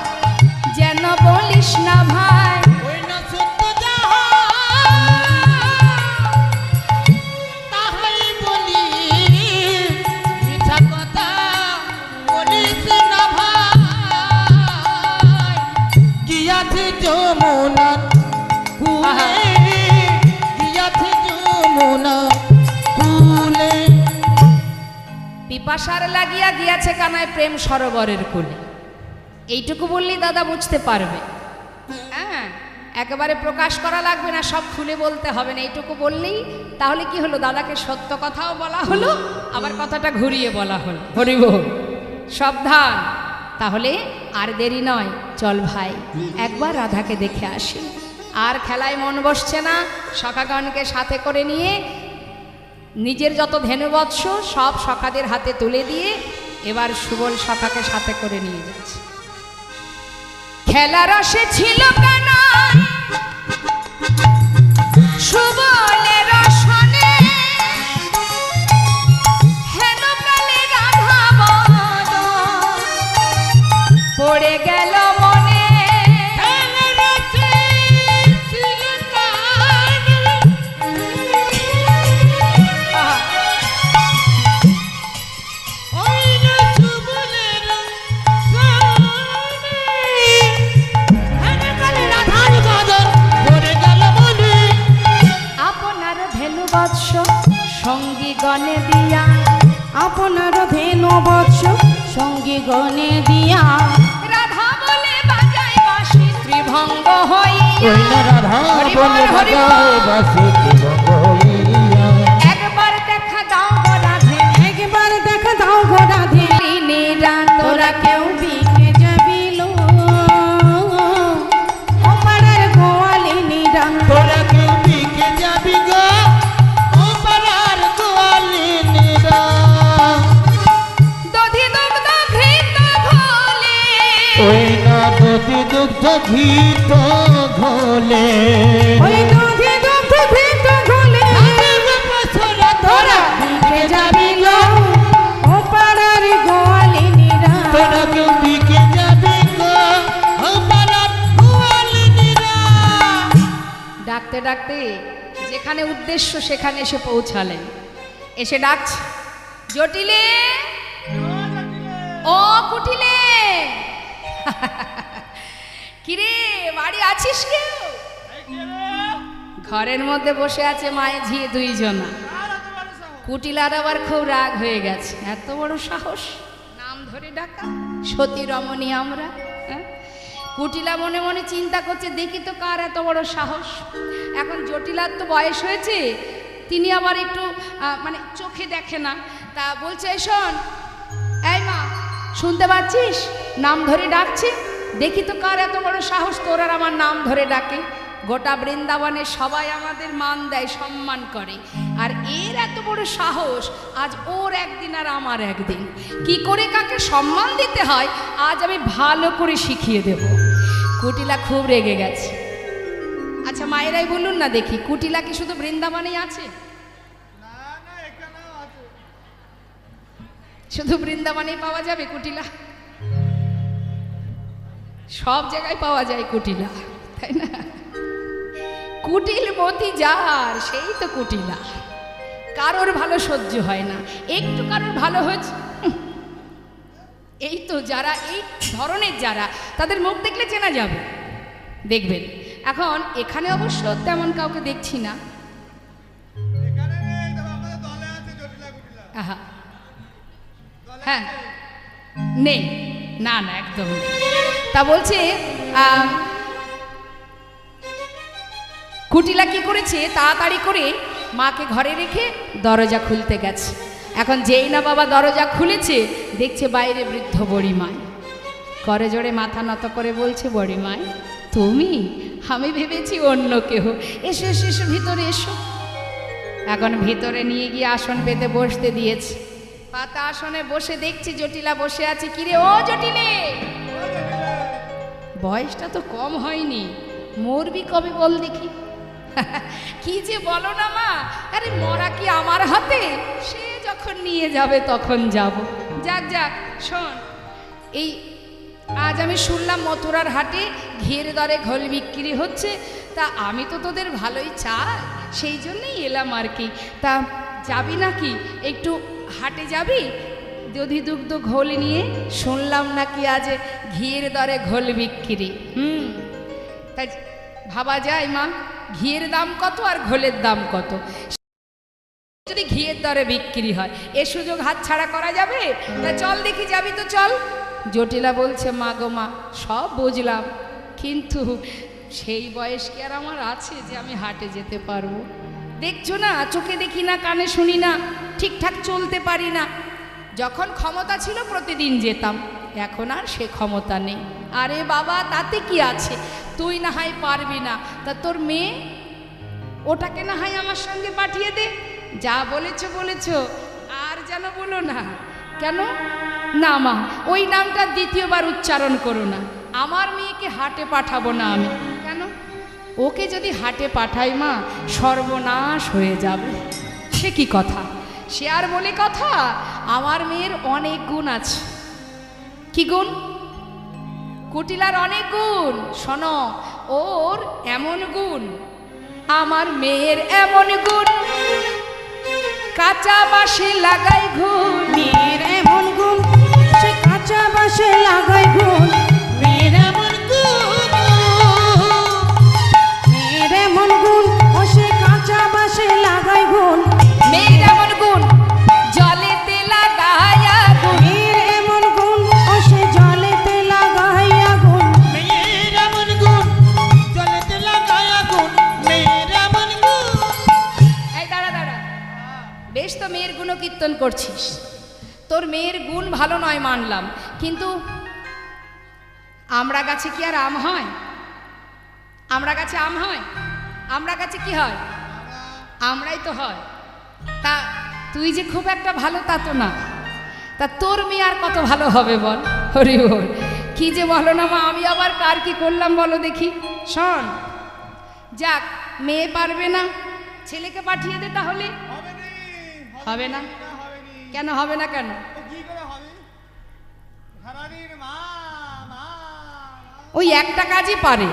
যেন বলিস না ভাই। ওই না সত্য যাহা তাহাই বলি, মিথ্যা কথা বলিস না ভাই। গিয়াছে যমুনার কুলে, গিয়াছে যমুনার কুলে। পিপাসার লাগিয়া গিয়াছে কানায় প্রেম সরোবরের কুলে। এইটুকু বললেই দাদা বুঝতে পারবে। হ্যাঁ, একেবারে প্রকাশ করা লাগবে না, সব খুলে বলতে হবে না, এইটুকু বললেই তাহলে কি হলো? দাদাকে সত্য কথাও বলা হলো, আবার কথাটা ঘুরিয়ে বলা হলো। হরি বল, সাবধান। তাহলে আর দেরি নয়, চল ভাই একবার রাধাকে দেখে আসি। আর খেলায় মন বসছে না, সখাগণকে সাথে করে নিয়ে নিজের যত ধেনুবৎস সব সখাদের হাতে তুলে দিয়ে এবার সুবল সখাকে সাথে করে নিয়ে যাচ্ছে। খেলার রসে ছিল কানাই সুবলের রসনে, হেন কালে রাধা বদন পড়ে গেল মনে। রাধার কি গনে দিয়া রাধা বলে বাজাই বাঁশি ত্রিভঙ্গ হই ওই না রাধা বলে বাজায় বাঁশি ত্রিভঙ্গ হইয়া। একবার দেখা দাও গো রাধে একবার দেখা দাও গো রাধে লীলা তোরা কেউ বিকে যাবি লো ও পাড়ার গোয়ালিনীরা তোরা কেউ বিকে যাবি গো ও পাড়ার গোয়ালিনীরা। দধি দুগ্ধ ঘৃত ঘোলে ওই না দধি দুগ্ধ ঘিত ঘোলে ওই দুধে দুধ ঘৃত ঘোলে তোরা বিকে যাবি লো ও পাড়ার গোয়ালিনীরা তোরা কেউ বিকে যাবি গো ও পাড়ার গোয়ালিনীরা। ডাকতে ডাকতে যেখানে উদ্দেশ্য সেখানে এসে পৌঁছালেন। এসে ডাকছে জটিলে ও কুটিলে কিরে বাড়ি আছিস কেউ? ঘরের মধ্যে বসে আছে মায়ে ঝিয়ে দুইজনা। কুটিলার আবার খুব রাগ হয়ে গেছে, এত বড় সাহস নাম ধরে ডাকা সতী রমণী আমরা। হ্যাঁ? কুটিলা মনে মনে চিন্তা করছে দেখি তো কার এত বড় সাহস। এখন জটিলার তো বয়স হয়েছে, তিনি আবার একটু মানে চোখে দেখে না, তা বলছে এই শোন এই মা শুনতে পাচ্ছিস নাম ধরে ডাকছে, দেখি তো কার এত বড় সাহস তোর আর আমার নাম ধরে ডাকে। গোটা বৃন্দাবনে সবাই আমাদের মান দেয় সম্মান করে, আর এর এত বড় সাহস, আজ ওর একদিন আর আমার একদিন। কি করে কাকে সম্মান দিতে হয় আজ আমি ভালো করে শিখিয়ে দেব। কুটিলা খুব রেগে গেছে। আচ্ছা মায়েরাই বলুন না দেখি, কুটিলা কি শুধু বৃন্দাবনেই আছে? শুধু বৃন্দাবনেই পাওয়া যাবে কুটিলা? সব জায়গায় পাওয়া যায় কুটিলা, তাই না? কুটিল মতি যার সেই তো কুটিলা। কারোর ভালো সহ্য হয় না, একটু কারোর ভালো হয়েছে এই তো যারা এই ধরনের যারা, তাদের মুখ দেখলে চেনা যাবে, দেখবেন। এখন এখানে অবশ্য তেমন কাউকে দেখছি না। আহা হ্যাঁ নেই, না না একদম নেই। তা বলছে কুটিলা কি করেছে, তাড়াতাড়ি করে মাকে ঘরে রেখে দরজা খুলতে গেছে। এখন যেই না বাবা দরজা খুলেছে, দেখছে বাইরে বৃদ্ধ বুড়িমায় করে জোরে মাথা নত করে বলছে, বুড়িমায় তুমি? আমি ভেবেছি অন্য কেউ। এসো এসো এসো ভিতরে এসো। এখন ভিতরে নিয়ে গিয়ে আসন পেতে বসতে দিয়েছে। পাতা আসনে বসে দেখছি জটিলা বসে আছে। কিরে ও জটিলে, বয়সটা তো কম হয়নি, মরবি কবে বল দেখি? কি যে বলো না মা, আরে মরা কি আমার হাতে? সে যখন নিয়ে যাবে তখন যাব। যাক যাক শোন, এই আজ আমি শুনলাম মথুরার হাটে ঘিয়ের দরে ঘোল বিক্রি হচ্ছে, তা আমি তো তোদের ভালোই চাই, সেই জন্যই এলাম আর কি। তা যাবি নাকি, একটু হাটে যাবি? দধি দুগ্ধ ঘোল নিয়ে শুনলাম নাকি আজ ঘিয়ের দরে ঘোল বিক্রি। তাই ভাবা যায় মা, ঘিয়ের দাম কত আর ঘোলের দাম কত? যদি ঘিয়ের দরে বিক্রি হয় এ সুযোগ হাতছাড়া করা যাবে? তা চল দেখি, যাবি তো চল। জটিলা বলছে, মা গো মা সব বুঝলাম, কিন্তু সেই বয়স কি আর আমার আছে যে আমি হাটে যেতে পারবো? দেখছো না, চোখে দেখি না, কানে শুনি না, ঠিকঠাক চলতে পারি না। যখন ক্ষমতা ছিল প্রতিদিন যেতাম, এখন আর সে ক্ষমতা নেই। আরে বাবা তাতে কি আছে, তুই না হয় পারবি না, তা তোর মেয়ে ওটাকে না হয় আমার সঙ্গে পাঠিয়ে দে। যা বলেছো বলেছো, আর যেন বলো না। কেন না মা, ওই নামটা দ্বিতীয়বার উচ্চারণ করো না। আমার মেয়েকে হাটে পাঠাবো না আমি। কেন? ওকে যদি হাটে পাঠাই মা, সর্বনাশ হয়ে যাবে। সে কি কথা, সে আর বলে কথা? আমার মেয়ের অনেক গুণ আছে। কি গুণ? কুটিলার অনেক গুণ। শোনো, ওর এমন গুণ, আমার মেয়ের এমন গুণ, কাঁচা বাঁশে লাগাই ঘুণ। মেয়ের এমন গুণ, সে কাঁচা বাঁশে লাগাই ঘুণ। মেয়ের এমন গুণ, মেয়ের এমন গুণ, ও সে কাঁচা বাঁশে লাগাই ঘুণ। মেয়ের এমন গুণ, জলেতে লাগায়া গুণ। মেয়ের এমন গুণ, ও মেয়ের গুণকীর্তন করছিস, তোর মেয়ের গুণ ভালো নয় মানলাম, কিন্তু আমরা গাছে কি আর আম হয়? আমরা গাছে আম হয়? আমরা গাছে কি হয়? আমরাই তো হয়। তা তুই যে খুব একটা ভালো তা তো না, তা তোর মেয়ে আর কত ভালো হবে বল? হরি বল। কি যে বলো না মা, আমি আবার কার কি করলাম বলো দেখি। শোন, যাক মেয়ে পারবে না, ছেলেকে পাঠিয়ে দে তাহলে। হবে না? কেন হবে না? কেন? ওই একটা কাজই পারে,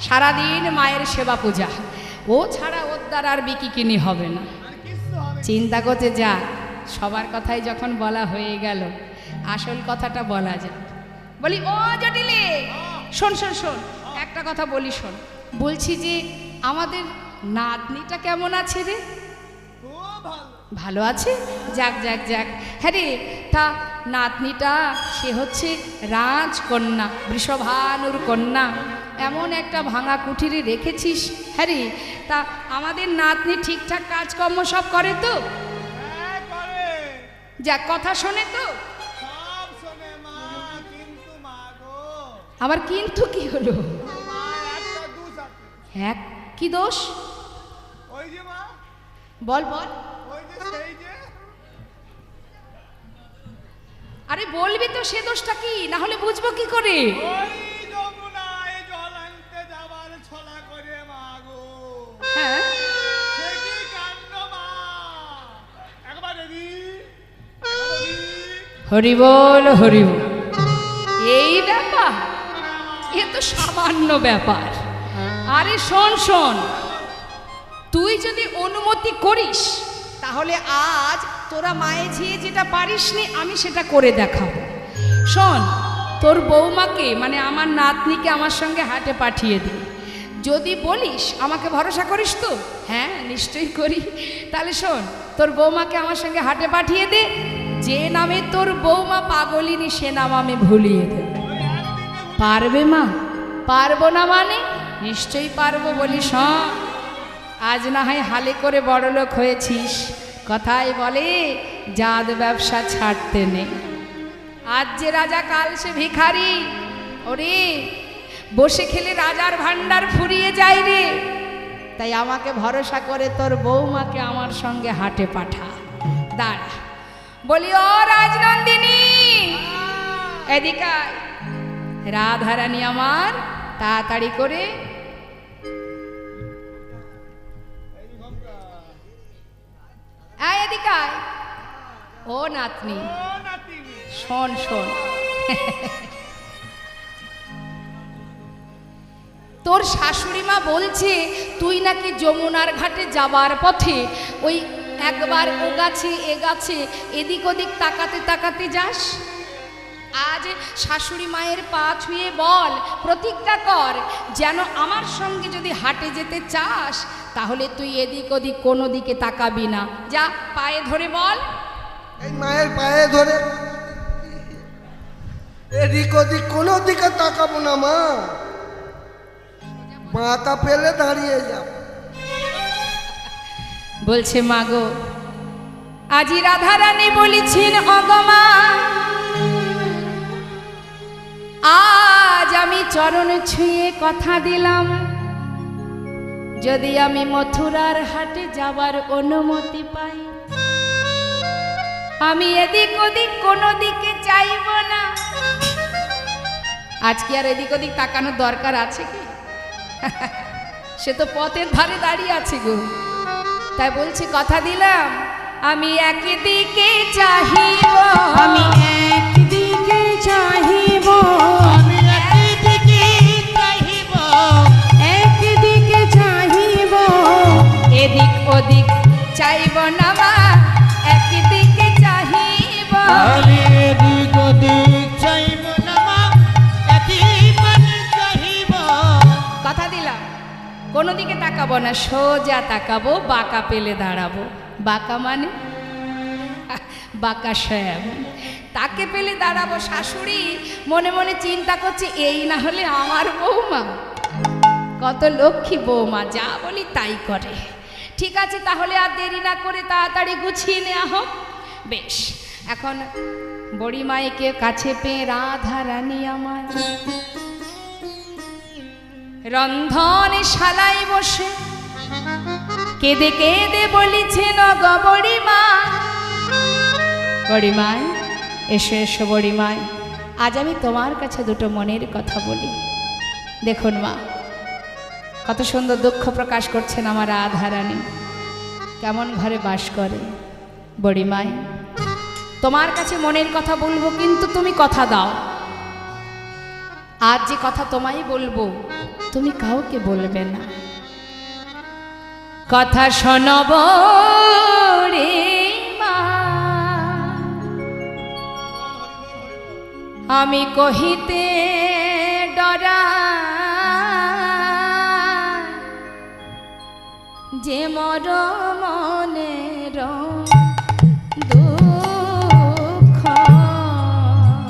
সারাদিন মায়ের সেবা পূজা, ও ছাড়া ওর দ্বারা আর বিকিকিনি হবে না। চিন্তা করতে যা, সবার কথাই যখন বলা হয়ে গেল, আসল কথাটা বলা যায়। বলি ও জটিলে, শোন শোন শোন, একটা কথা বলি শোন। বলছি যে আমাদের নাতনিটা কেমন আছে রে? ভালো আছে? যাক যাক যাক। হ্যাঁ রে, তা নাতনিটা সে হচ্ছে রাজকন্যা, বৃষভানুর কন্যা, এমন একটা ভাঙা কুঠিরে রেখেছিস। হ্যাঁ রে, তা আমাদের নাতনি ঠিকঠাক কাজকর্ম সব করে তো? যাক, কথা শোনে তো? আবার কিন্তু কি হলো? হ্যাঁ, কি দোষ? বল বল। আরে বলবি তো সে দোষটা কি, না হলে বুঝবো কি করে? হ্যাঁ, হরি বল হরি বল। এই ব্যাপার, এ তো সামান্য ব্যাপার। আরে শোন শোন, তুই যদি অনুমতি করিস তাহলে আজ তোরা মায়ে ঝিয়ে যেটা পারিসনি আমি সেটা করে দেখাবো। শোন, তোর বৌমাকে মানে আমার নাতনিকে আমার সঙ্গে হাটে পাঠিয়ে দে। যদি বলিস আমাকে ভরসা করিস তো? হ্যাঁ নিশ্চয়ই করি। তাহলে শোন, তোর বৌমাকে আমার সঙ্গে হাটে পাঠিয়ে দে, যে নামে তোর বৌমা পাগলিনী সে নাম আমি ভুলিয়ে দেব। পারবে মা? পারবো না মানে? নিশ্চয়ই পারবো। বলিস হ্যাঁ, আজ না হয় হালে করে বড়লোক হয়েছিস, কথাই বলে জাত ব্যবসা ছাড়তে নেই। আজ যে রাজা কাল সে ভিখারি। ওরে, বসে খেলে রাজার ভান্ডার ফুরিয়ে যায় রে। তাই আমাকে ভরসা করে তোর বৌমাকে আমার সঙ্গে হাটে পাঠা। দাঁড়া, বলি ও রাজনন্দিনী, এদিকে আয়। রাধারানী আমার, তাড়াতাড়ি করে আয়, এদিকে আয়। ও নাতনি, শোন শোন, তোর শাশুড়ি মা বলছে তুই নাকি যমুনার ঘাটে যাবার পথে ওই একবার ও গাছে এ গাছে এদিক ওদিক তাকাতে তাকাতে যাস। আজ শাশুড়ি মায়ের পা ছুঁয়ে বল, প্রতিজ্ঞা কর, যেন আমার সঙ্গে যদি হাটে যেতে চাস তাহলে তুই এদিক ওদিক কোনো দিকে তাকাবি না। যা, পায়ে ধরে বল। এই মায়ের পায়ে ধরে এদিক ওদিক কোনো দিকে তাকাবো না মা, মাথা পেলে দাঁড়িয়ে যাব। বলছে মা গো, আজি রাধারানী বলিছেন অগমা, আজ আমি চরণ ছুঁয়ে কথা দিলাম, যদি আমি মথুরার হাটে যাবার অনুমতি পাই আমি এদিক ওদিক কোনো দিকে চাইব না। আজকে আর এদিক ওদিক তাকানোর দরকার আছে কি? সে তো পথের ধারে দাঁড়িয়ে আছে গো। তাই বলছি কথা দিলাম, আমি একদিকে চাহিব, আমি একদিকে চাহিব, আমি একদিকে চাহিব, একদিকে চাহিব, এদিক ওদিক চাইব না মা, একদিকে চাহিব। আমি এদিক ওদিক চাইব না মা, একই মানে চাহিব। কথা দিলাম, কোনো দিকে তাকাবো না, সোজা তাকাবো, বাঁকা পেলে দাঁড়াবো। বাঁকা মানে বাঁকা শ্যাম, তাকে পেলে দাঁড়াবো। শাশুড়ি মনে মনে চিন্তা করছে, এই না হলে আমার বৌমা, কত লক্ষ্মী বৌমা, যা বলি তাই করে। ঠিক আছে, তাহলে আর দেরি না করে তাড়াতাড়ি গুছিয়ে নেওয়া হোক। বেশ, এখন বড়ি মাইকে কাছে পেয়ে রাধা রানী আমার রন্ধনে শালাই বসে কেঁদে কেঁদে বলিছেন গো বড়িমা, বড়িমাই এসো এসো বড়িমাই, আজ আমি তোমার কাছে দুটো মনের কথা বলি। দেখুন মা, কত সুন্দর দুঃখ প্রকাশ করছেন আমার রাধা রানী, কেমন ঘরে বাস করে। বড়িমাই, তোমার কাছে মনের কথা বলবো, কিন্তু তুমি কথা দাও, আজ যে কথা তোমায় বলবো তুমি কাউকে বলবে না। কথা শোনব রে মা, আমি কহিতে ডরা, যে মর মনের দুঃখ।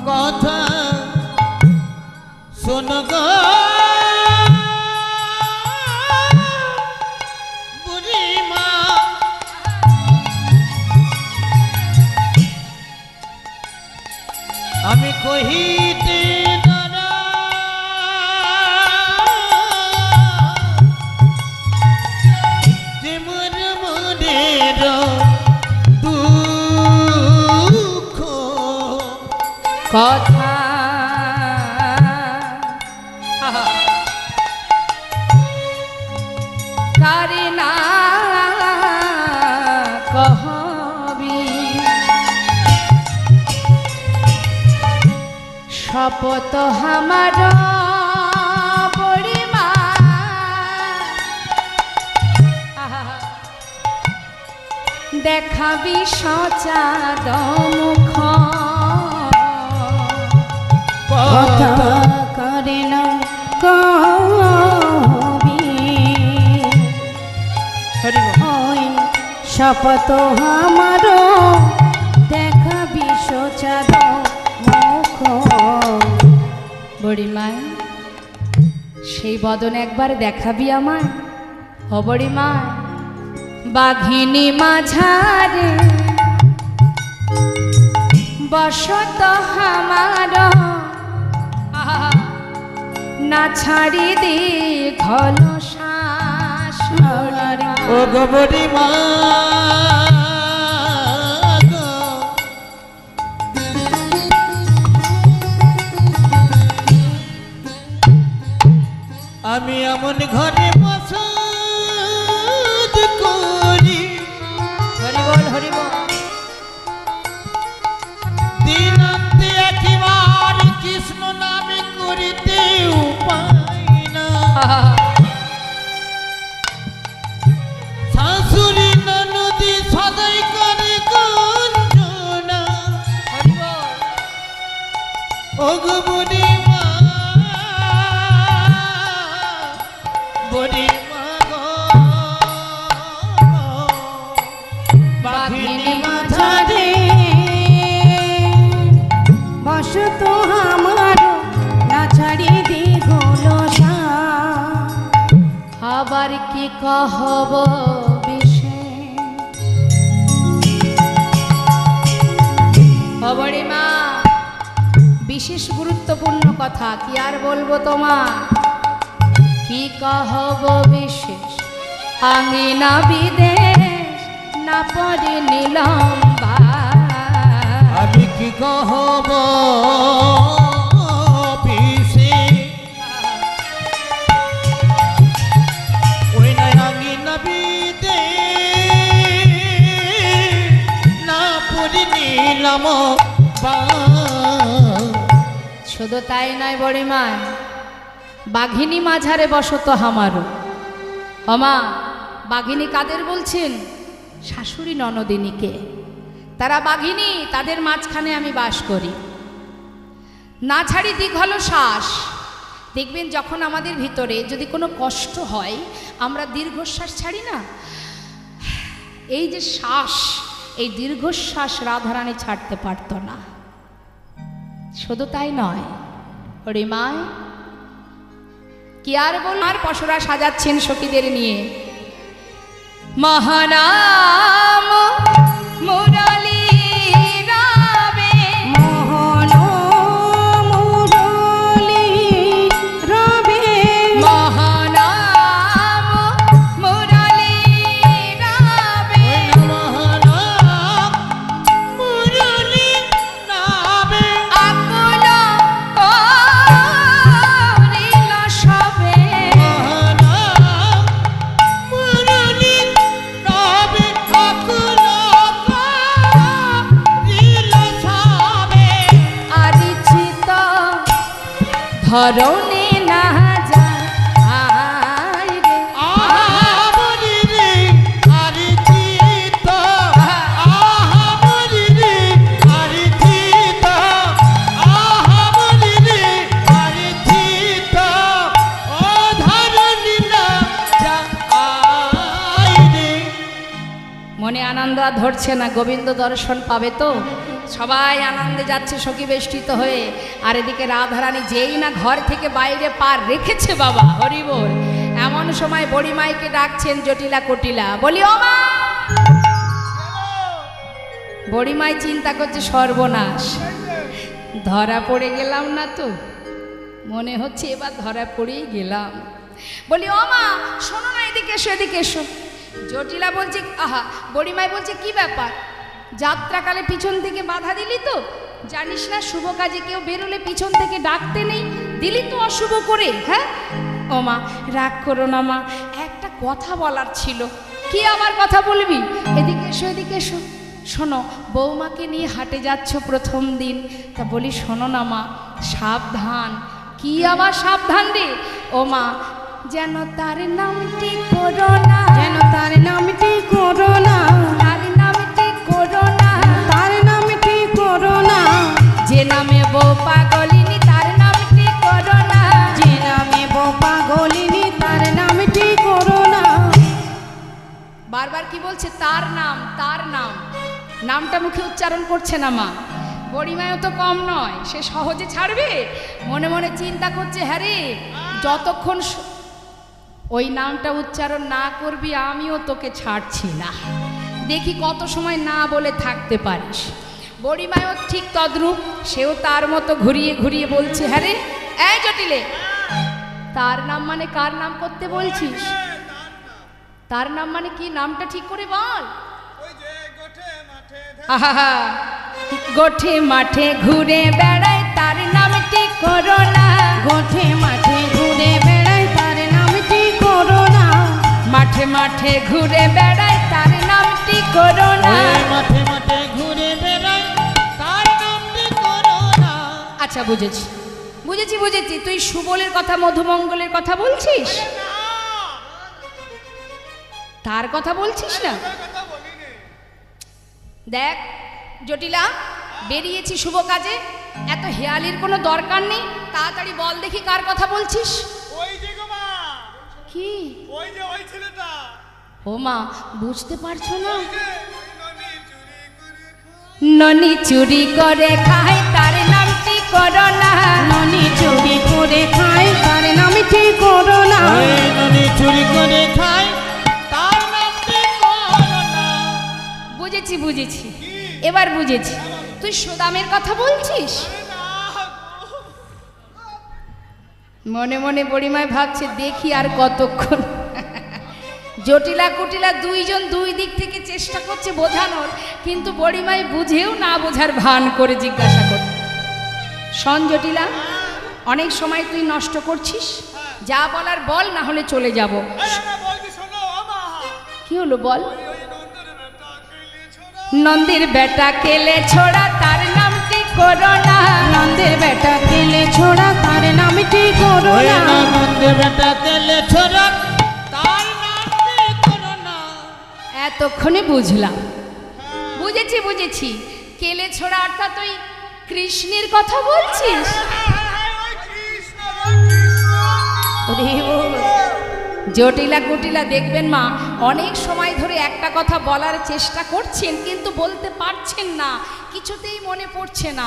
কথা শোন গো বুড়িমা, আমি কহিতে ডরা, যে মোর মনের দুঃখ। কথা কারে না কহবি, শপথ আমার বড়িমা, দেখাবি সচাদ মুখ, কথা করে না কবি, ওই শপথ আমার দেখাবি সোচাদ মুখ। বড়িমাই, সেই বদন একবার দেখাবি আমায়। ও বড়িমা, বাঘিনী মাঝারে বসত আমার, না ছাড়ি দি ঘন শ্বাস। ও গো বুড়িমা গো, আমি এমন ঘরে বসত করি, হরি বল হরি বল। দিনান্তে একবার কৃষ্ণ নামে করিতে উপায় না, শাশুড়ি ননদি সদাই করে গঞ্জনা। হরি বল। ও গো বুড়িমা, বুড়িমা গো, বাঘিনী মাঝারে বসত আমার, না ছাড়ি দি গোলসা। আবার কি কহব বিষে, ও বড়িমা, বিশেষ গুরুত্বপূর্ণ কথা, কি আর বলবো তোমার, কি কহব বিশেষ, আঙিনা বিদেশ না পড়ে নিলম্বা। আমি কি কহব পিসে, ওই নাই আঙি নবীতে না পড়ি নিলাম বা। শুধু তাই নয় বড়িমা, বাঘিনী মাঝারে বসত আমারও। অমা, বাঘিনী কাদের বলছেন? শাশুড়ি ননদিনীকে। তারা বাঘিনী, তাদের মাঝখানে আমি বাস করি। না ছাড়ি দীঘল শ্বাস। দেখবেন যখন আমাদের ভিতরে যদি কোনো কষ্ট হয়, আমরা দীর্ঘশ্বাস ছাড়ি না, এই যে শ্বাস, এই দীর্ঘশ্বাস রাধারানী ছাড়তে পারত না। শুধু তাই নয়, হরিমায় কি আর বল, আর পশরা সাজাচ্ছেন সখীদের নিয়ে। মহানাম মুরলী রবে মোহন মুরলী রবে মহানাম মুরলী রবে মহানাম মুরলী নাবে আকুল করিল সবে মহানাম মুরলী নাবে আকুল করিল সবে আরিচিত ধরণে না যায় রে আহামরি রে আরি চিত আহামরি রে আরি চিত আহামরি রে আরি চিত ও ধরণি না যাই রে মনে আনন্দ আর ধরছে না, গোবিন্দ দর্শন পাবে তো। সবাই আনন্দে যাচ্ছে সখী বেষ্টিত হয়ে, আর এদিকে রাধারানী যেই না ঘর থেকে বাইরে পার রেখেছে বাবা হরি বল, এমন সময় বড়িমাইকে ডাকছেন জটিলা কটিলা, বলি ও মা। বড়িমাই চিন্তা করছে সর্বনাশ, ধরা পড়ে গেলাম না তো, মনে হচ্ছে এবার ধরা পড়েই গেলাম। বলি ও মা শোনো না, এদিকে এসো এদিকে এসো। জটিলা বলছে আহা, বড়িমাই বলছে কি ব্যাপার, যাত্রাকালে পিছন থেকে বাধা দিলি তো, জানিস না শুভ কাজে কেউ বেরোলে পিছন থেকে ডাকতে নেই, দিলি তো অশুভ করে। হ্যাঁ ও মা রাগ করো না মা, একটা কথা বলার ছিল। কি আবার কথা বলবি, এদিকে এসো এদিকে এসো। শোনো বৌমাকে নিয়ে হাটে যাচ্ছ প্রথম দিন, তা বলি শোনো না মা, সাবধান। কি আবার সাবধান রে ও মা, যেন তার নামটি করো না, যেন তার নামটি করো না, তার নামটি করো না, তার নামটি করো না, যে নামে বউ পাগলিনী তার নামটি করো না। যে নামে বোপা গলিনি তার নামটি করো না। বারবার কি বলছে, তার নাম তার নাম, নামটা মুখে উচ্চারণ করছে না মা। বড়িমায়ও তো কম নয়, সে সহজে ছাড়বে, মনে মনে চিন্তা করছে হ্যাঁ রে, যতক্ষণ ওই নামটা উচ্চারণ না করবি আমিও তোকে ছাড়ছি না, দেখি কত সময় না বলে থাকতে পারিস। বড়িমায়ও ঠিক তদ্রূপ, সেও তার মতো ঘুরিয়ে ঘুরিয়ে বলছে হ্যাঁ রে। এই জটিলে, তার নাম মানে কার নাম করতে বলছিস, তার নাম মানে কি, নামটা ঠিক করে বল। আহা, গোঠে মাঠে ঘুরে বেড়ায় তার নামটি করো না, গোঠে মাঠে ঘুরে বেড়ায় তার নামটি করো না, মাঠে মাঠে ঘুরে বেড়ায় তার নামটি করো না। ওই মাঠে মাঠে ঘুরে বেড়াই তার নামটি করো না। আচ্ছা বুঝেছি বুঝেছি বুঝেছি, তুই সুবলের কথা মধুমঙ্গলের কথা বলছিস, তার কথা বলছিস না। দেখ জটিলা, বেরিয়েছি শুভ কাজে, এত হেয়ালির কোনো দরকার নেই, তাড়াতাড়ি বল দেখি কার কথা বলছিস। ওই যে গো মা, কি ওই যে ওই ছেলেটা, ও মা বুঝতে পারছো না, ওই যে ওই ননি চুরি করে খায়। ননি চুরি করে খায় তার নামটি করো না, ননি চুরি করে খায় তার নামটি করো না, ওই ননি চুরি করে খায় তার নামটি করো না। বুঝেছি বুঝেছি, এবার বুঝেছি, তুই সুদামের কথা বলছিস। মনে মনে বড়িমায় ভাবছে দেখি আর কতক্ষণ। জটিলা কুটিলা দুইজন দুই দিক থেকে চেষ্টা করছে বোঝানোর, কিন্তু বড়িমাই বুঝেও না বোঝার ভান করে জিজ্ঞাসা কর, শোন জটিলা, অনেক সময় তুই নষ্ট করছিস, যা বলার বল, না হলে চলে যাব। বলছি শোনো ও মা, কি হলো বল। ওই নন্দের বেটা কেলে ছোড়া, নন্দীর বেটা কেলে ছোড়া তার নামটি করো না, নন্দের বেটা কেলে ছোড়া তার নামটি করো ওই না, নন্দে বেটা তেলে ছোড়া তার নামটি করো না। এতক্ষণে বুঝলাম, বুঝেছি বুঝেছি, কেলে ছোড়া অর্থাৎ ওই কৃষ্ণের কথা বলছিস। ওই কৃষ্ণ, ওই কৃষ্ণ। ওরে ও জটিলা কুটিলা দেখবেন মা অনেক সময় ধরে একটা কথা বলার চেষ্টা করছেন কিন্তু বলতে পারছেন না, কিছুতেই মনে পড়ছে না।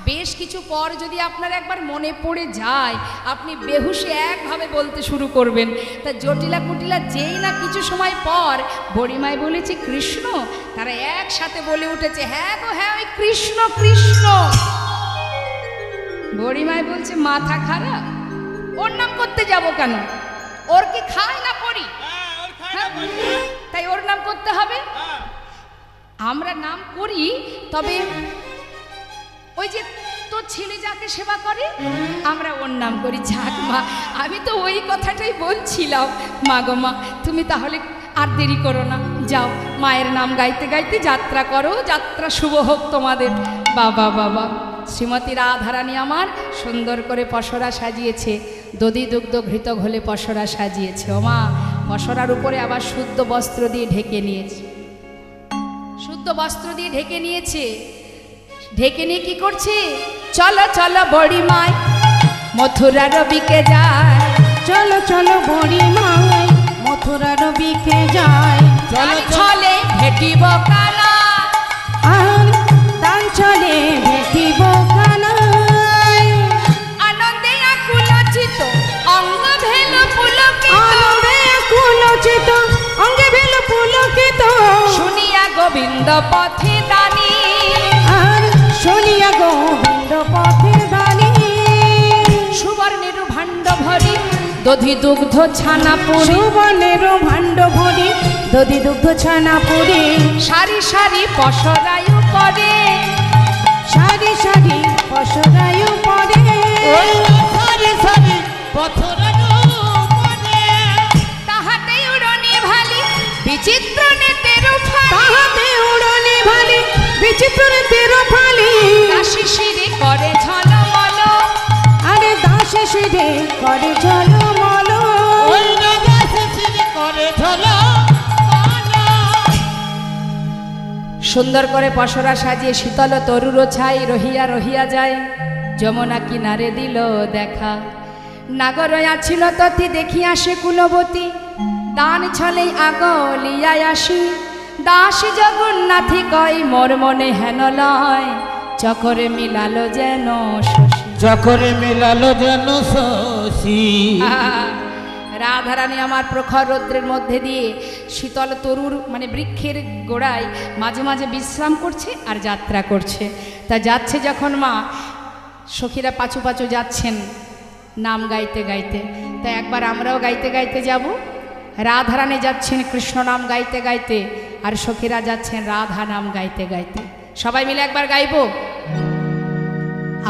বেশ কিছু পর যদি আপনার একবার মনে পড়ে যায় আপনি বেহুশে একভাবে বলতে শুরু করবেন। তা জটিলা কুটিলা যেই না কিছু সময় পর বড়িমাই বলেছে কৃষ্ণ, তারা একসাথে বলে উঠেছে হ্যাঁ গো হ্যাঁ ওই কৃষ্ণ কৃষ্ণ। বড়িমাই বলছে মাথা খারাপ, ওর নাম করতে যাব কেন? ওর কি খায় না পড়ি? হ্যাঁ, ওর খায় না পড়ি। তাই ওর নাম করতে হবে? হ্যাঁ। আমরা নাম করি, তবে ওই যে তোর ছেলে যাকে সেবা করে আমরা ওর নাম করি। যাক মা, আমি তো ওই কথাটাই বলছিলাম। মা গো মা, তুমি তাহলে আর দেরি করো না, যাও মায়ের নাম গাইতে গাইতে যাত্রা করো, যাত্রা শুভ হোক তোমাদের। বাবা বাবা, শ্রীমতী রাধারানী আমার সুন্দর করে পসরা সাজিয়েছে, দধি দুগ্ধ ঘৃত ঘোলে পসরা সাজিয়েছে। ও মা, পসরার উপরে আবার শুদ্ধ বস্ত্র দিয়ে ঢেকে নিয়েছে, শুদ্ধ বস্ত্র দিয়ে ঢেকে নিয়েছে। ঢেকে নিয়ে কি করছে? চলো চলো বড়ি মাই মথুরা রবিকে যায়, চলো চলো বড়ি মাই মথুরা রবিকে যায়। চলো চলে ভেটিব কালা, আর তান চলে ভেটিব কানাই। আনন্দে আকুলচিত অঙ্গ ভেল পুলকিত, আনন্দে আকুলচিত অঙ্গে ভেল পুলকিত, শুনিয়া গোবিন্দ পথে দানি, আর শুনিয়া গোবিন্দ পথে দানি। সুবর্ণের ভাণ্ড ভরি দধি দুগ্ধ ছানা পুরি, সুবর্ণের ভাণ্ড ভরি দধি দুগ্ধ ছানা পুরি, সারি সারি পসরায়ু করে, সারি সারি পসরায়ু পরে। ওই সারি সারি পথরানো মনে, তাহাতে উড়নে ভালি বিচিত্র নেতের ফালি, তাহাতে উড়নে ভালি বিচিত্র তের ফালি, কাশি শিরে করে ঝলমল, আরে দাসে শিরে করে ঝলমল। ওই রাজা শিশির করে ঝলা মালা। সুন্দর করে পসরা সাজিয়ে শীতল তরুর ছাই রহিয়া রহিয়া যায়, যমুনা কিনারে দিল দেখা, নাগর আছিল তথি দেখিয়া সে কুলবতী, দান ছলেই আগলিয়ায় আসি, দাস জগন্নাথী কই মোর মনে হেন লয়, চকরে মিলালো যেন শশী। চকরে মিলালো যেন শশী। রাধারানী আমার প্রখর রৌদ্রের মধ্যে দিয়ে শীতল তরুর মানে বৃক্ষের গোড়ায় মাঝে মাঝে বিশ্রাম করছে আর যাত্রা করছে। তা যাচ্ছে যখন মা, সখীরা পাচু পাচু যাচ্ছেন নাম গাইতে গাইতে, তা একবার আমরাও গাইতে গাইতে যাব। রাধারানী যাচ্ছেন কৃষ্ণ নাম গাইতে গাইতে, আর সখীরা যাচ্ছেন রাধা নাম গাইতে গাইতে। সবাই মিলে একবার গাইব।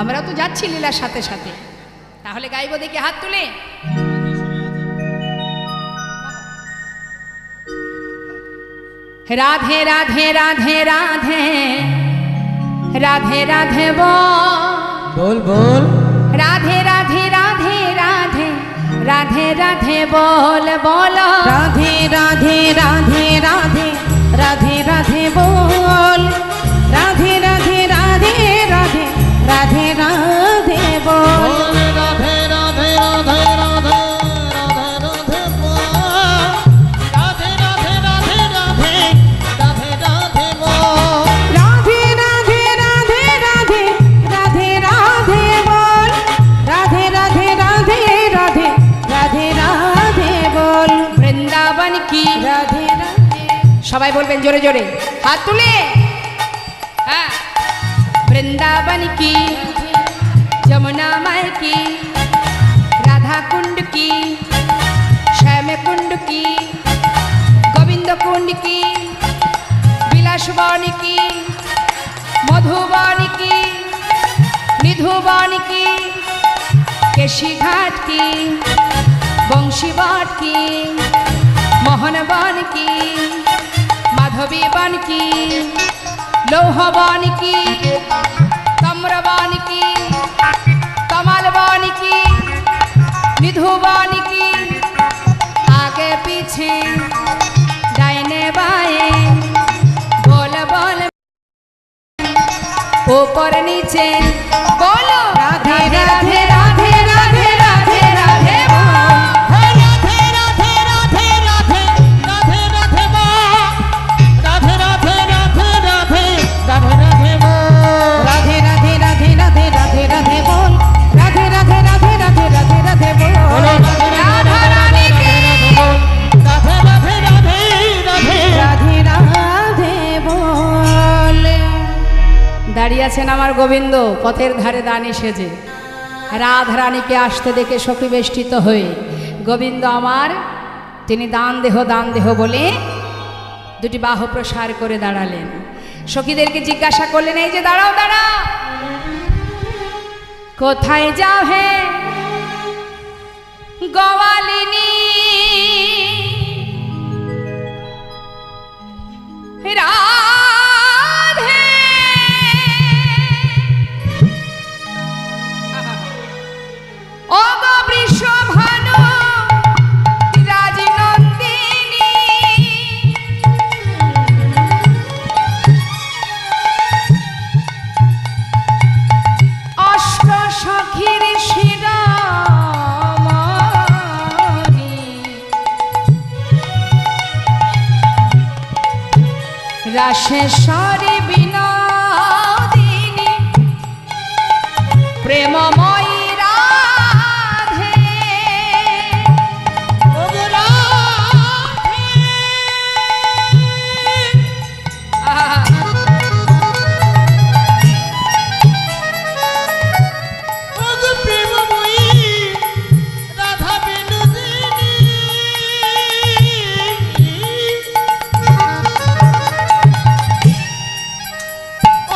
আমরা তো যাচ্ছি লীলার সাথে সাথে, তাহলে গাইব দেখি হাত তুলে। রাধে রাধে রাধে রাধে রাধে রাধে বল বল রাধে রাধে রাধে রাধে রাধে রাধে বল বল, রাধে রাধে রাধে রাধে রাধে রাধে বল, রাধে রাধে রাধে রাধে রাধে রাধে বল। রাধে রাধে রাধে রাধে রাধে রাধে বল। রাধে রাধে রাধে রাধে রাধে রাধে বল। রাধে রাধে রাধে রাধে রাধে রাধে বল, রাধে রাধে রাধে রাধে রাধে রাধে বল। বৃন্দাবন কি রাধে রাধে সবাই বলবেন জোরে জোরে হাত তুলে। হ্যাঁ, বৃন্দাবন কি, যमुना माई की, राधा कुंड की, श्याम कुंड की, गोविंद कुंड की, विलासवानी की, मधुबानी की, निधुबानी की, केशी घाट की, बंशीवाट की, मोहनबान की, माधवी बान की, लोहबान की, तम्रबान की, कमलबान की, निधुबान की, आगे पीछे दाहिने बाएं बोल बोल, ऊपर नीचे बोलो राधे राधे राधे राधे राधे राधे बोल। राधे राधे राधे গেছেন আমার গোবিন্দ পথের ধারে দানি সেজে, রাধারানীকে আসতে দেখে সখী বেষ্টিত হয়ে গোবিন্দ আমার তিনি দান দেহ বলে দুটি বাহু প্রসার করে দাঁড়ালেন। সখীদেরকে জিজ্ঞাসা করলেন, এই যে দাঁড়াও দাঁড়াও, কোথায় যাও হে গোয়ালিনী? রাধে ও গো বৃষভানু রাজনন্দিনী, অষ্ট সখীর শিরোমণি, রাশেশ্বরী বিনোদিনী, প্রেমময়ী রাধে। ওগো রাধে, ওগো প্রেমময়ী রাধা বিনোদিনী,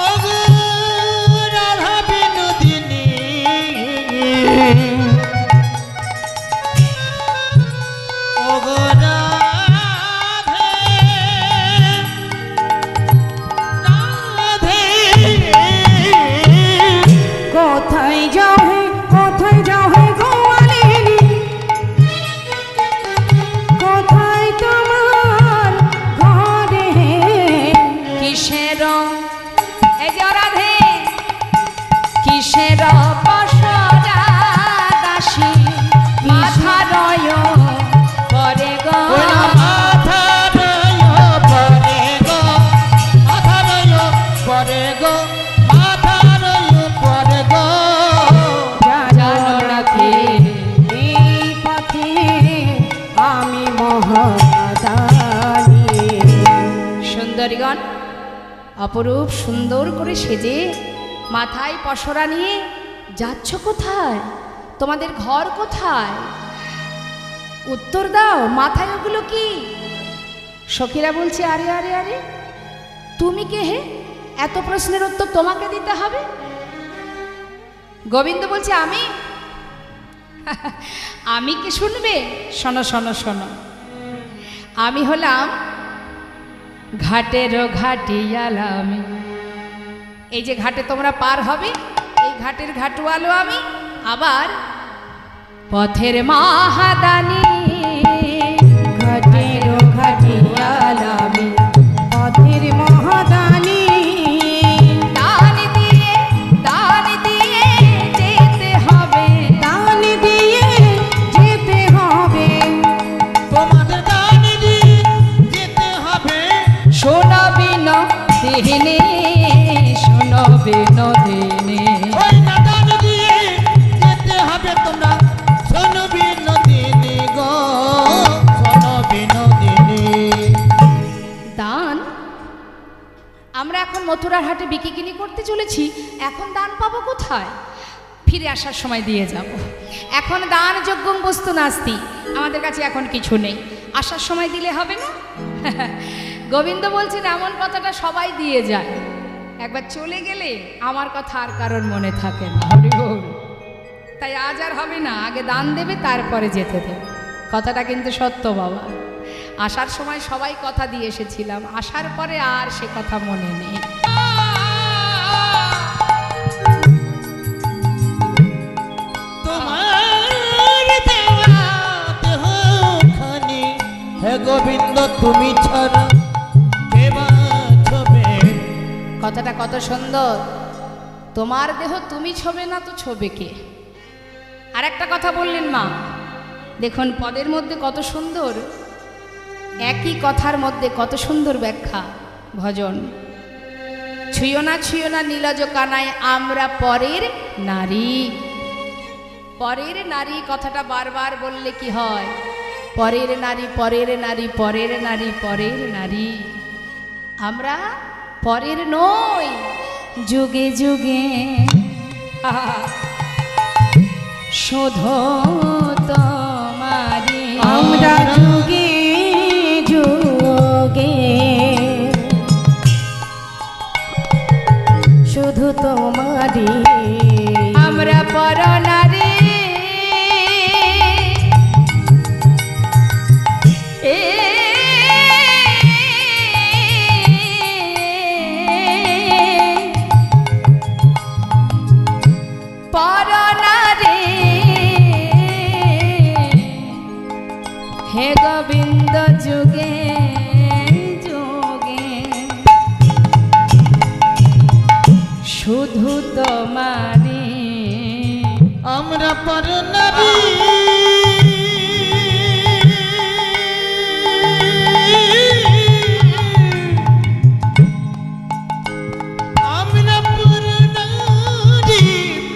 ওগো রাধা বিনোদিনী, ওগো রাধে, রাধে। কোথায় যাও হে গোয়ালিনী, কোথায় তোমার ঘরে? কিসের এই যে রাধে, কিসের পশরা দাসী মাথার পরে গো, ওই না মাথার পরে গো, মাথার পরে গো, মাথার পরে গো। জানো না কি এই পথে আমি মহাদানী। সুন্দরীগণ অপরূপ সুন্দর করে সেজে মাথায় পসরা নিয়ে যাচ্ছ কোথায়? তোমাদের ঘর কোথায়? উত্তর দাও, মাথায় ওগুলো কি? সখীরা বলছে, আরে আরে আরে তুমি কে হে? এত প্রশ্নের উত্তর তোমাকে দিতে হবে? গোবিন্দ বলছে, আমি আমি কি শুনবে? শোনো শোনো শোনো, আমি হলাম ঘাটেরও ঘাটিয়ালা আমি। এই যে ঘাটে তোমরা পার হবে, এই ঘাটের ঘাটওয়ালো আমি, আবার পথের মহাদানী। ঘাটেরও ঘাটিয়ালা আমি, পথের মহাদানী। দান দিয়ে যেতে হবে, দান দিয়ে যেতে হবে, তোমাদের দান দিয়ে যেতে হবে। শোনো বিনোদিনী, শোনো বিনোদিনী। ওই না দান দিয়ে যেতে হবে তোমরা, শোনো বিনোদিনী গো, শোনো বিনোদিনী। দান? আমরা এখন মথুরার হাটে বিকিকিনি করতে চলেছি, এখন দান পাবো কোথায়? ফিরে আসার সময় দিয়ে যাব। এখন দান যোগ্য বস্তু নাস্তি, আমাদের কাছে এখন কিছু নেই, আসার সময় দিলে হবে না? গোবিন্দ বলছেন, এমন কথাটা সবাই দিয়ে যায়, একবার চলে গেলে আমার কথা আর কারোর মনে থাকে না। হরি বল। তাই আজ আর হবে না, আগে দান দেবে তারপরে যেতে দেবে। কথাটা কিন্তু সত্য বাবা। আসার সময় সবাই কথা দিয়ে এসেছিলাম, আসার পরে আর সে কথা মনে নেই। তোমার দেওয়া দেহখানি হে গোবিন্দ তুমি ছাড়া কে বাঁচবে? কথাটা কত সুন্দর। তোমার দেহ তুমি ছোবে না তো ছোবে কে? আর একটা কথা বললেন মা, দেখুন পদের মধ্যে কত সুন্দর, একই কথার মধ্যে কত সুন্দর ব্যাখ্যা। ভজন ছুঁয়ো না নীলজ কানায় আমরা পরের নারী। পরের নারী কথাটা বারবার বললে কি হয়? পরের নারী, পরের নারী, পরের নারী, পরের নারী। আমরা পরের নই, যুগে যুগে শুধু তোমারি আমরা যুগে যুগে শুধু তোমারি আমরা পরনারী পরনারী হে গোবিন্দ যুগে যুগে শুধু তোমারি আমরা পর নারী আমরা পর নারী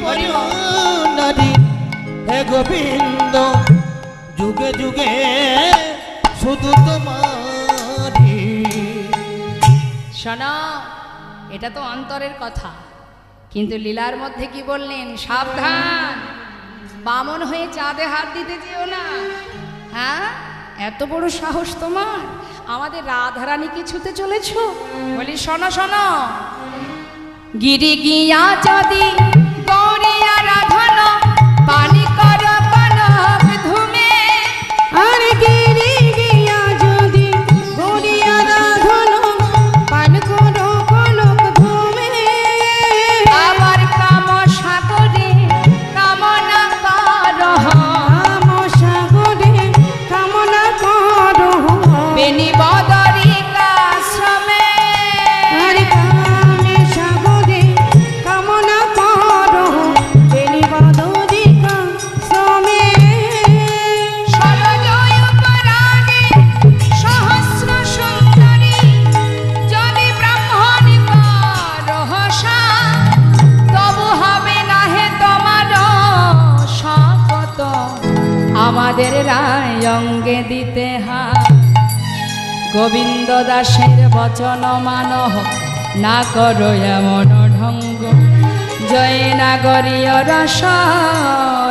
পর নারী হে গোবিন্দ যুগে যুগে শুধু তোমারি শোনো, এটা তো অন্তরের কথা, কিন্তু লীলার মধ্যে কি বললেন? সাবধান, বামন হয়ে চাঁদে হাত দিতে যেও না। হ্যাঁ, এত বড় সাহস তোমার, আমাদের রাধারানীকে ছুতে চলেছ? বলি শোনো শোনো, গিরি গিয়া যদি গৌরিয়া রাধন পানি কর কনক ধুমে। আর গিরি গিয়া যদি গড়িয়া রাধন পান করো কনক ধুমে। আবার কাম সাগরে কামনা করহ কাম সাগরে কামনা করো। বেনি বদরিকা শ্রমে। আর কামে সাগরে কামনা করো। বেনি বদরিকা শ্রমে। সরজয়ুপরাগে সহস্র সুন্দরী যদি ব্রাহ্মণিক রহসা, তবু হবে না হে তোমার শপথ আমাদের রায় অঙ্গে দিতে হাত। গোবিন্দ দাসের বচন মানহ না করো এমন ঢঙ্গ, জয় নাগরীয় রসয়াগরী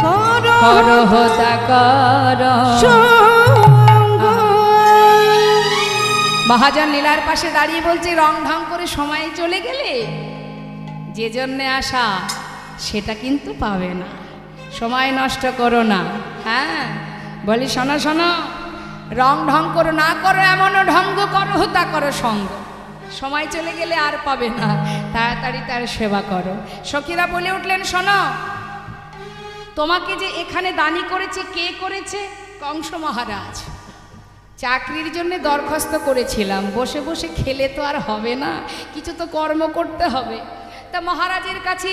করো করহতা কর। সঙ্গ। মহাজন লীলার পাশে দাঁড়িয়ে বলছে, রং ঢং করে সময় চলে গেলে যে জন্যে আসা সেটা কিন্তু পাবে না, সময় নষ্ট করো না। হ্যাঁ, বলি শোনো শোনো, রং ঢং করো না করো এমন ঢঙ্গ করো তা করো সঙ্গ, সময় চলে গেলে আর পাবে না, তাড়াতাড়ি তার সেবা করো। সখীরা বলে উঠলেন, শোনো, তোমাকে যে এখানে দানি করেছে কে করেছে? কংস মহারাজ। চাকরির জন্য দরখাস্ত করেছিলাম, বসে বসে খেলে তো আর হবে না, কিছু তো কর্ম করতে হবে। তা মহারাজের কাছে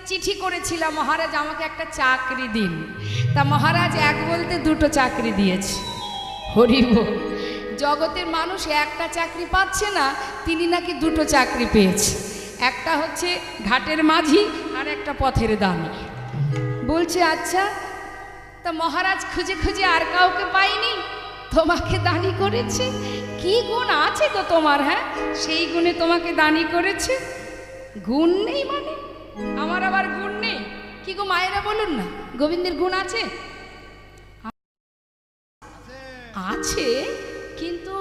চিঠি করেছিলাম, মহারাজ আমাকে একটা চাকরি দিন। তা মহারাজ এক বলতে দুটো চাকরি দিয়েছে। হরি বল, জগতের মানুষ একটা চাকরি পাচ্ছে না, তিনি নাকি দুটো চাকরি পেয়েছে। একটা হচ্ছে ঘাটের মাঝি আর একটা পথের দামি। বলছে আচ্ছা, তা মহারাজ খুঁজে খুঁজে আর কাউকে পাইনি, তোমাকে দানি করেছে। কি গুণ আছে তো তোমার? হ্যাঁ, সেই গুণে তোমাকে দানি করেছে। গুণ নেই মানে? আমার আবার গুণ নেই? কি গো মায়েরা বলুন না, গোবিন্দের গুণ আছে? আছে, কিন্তু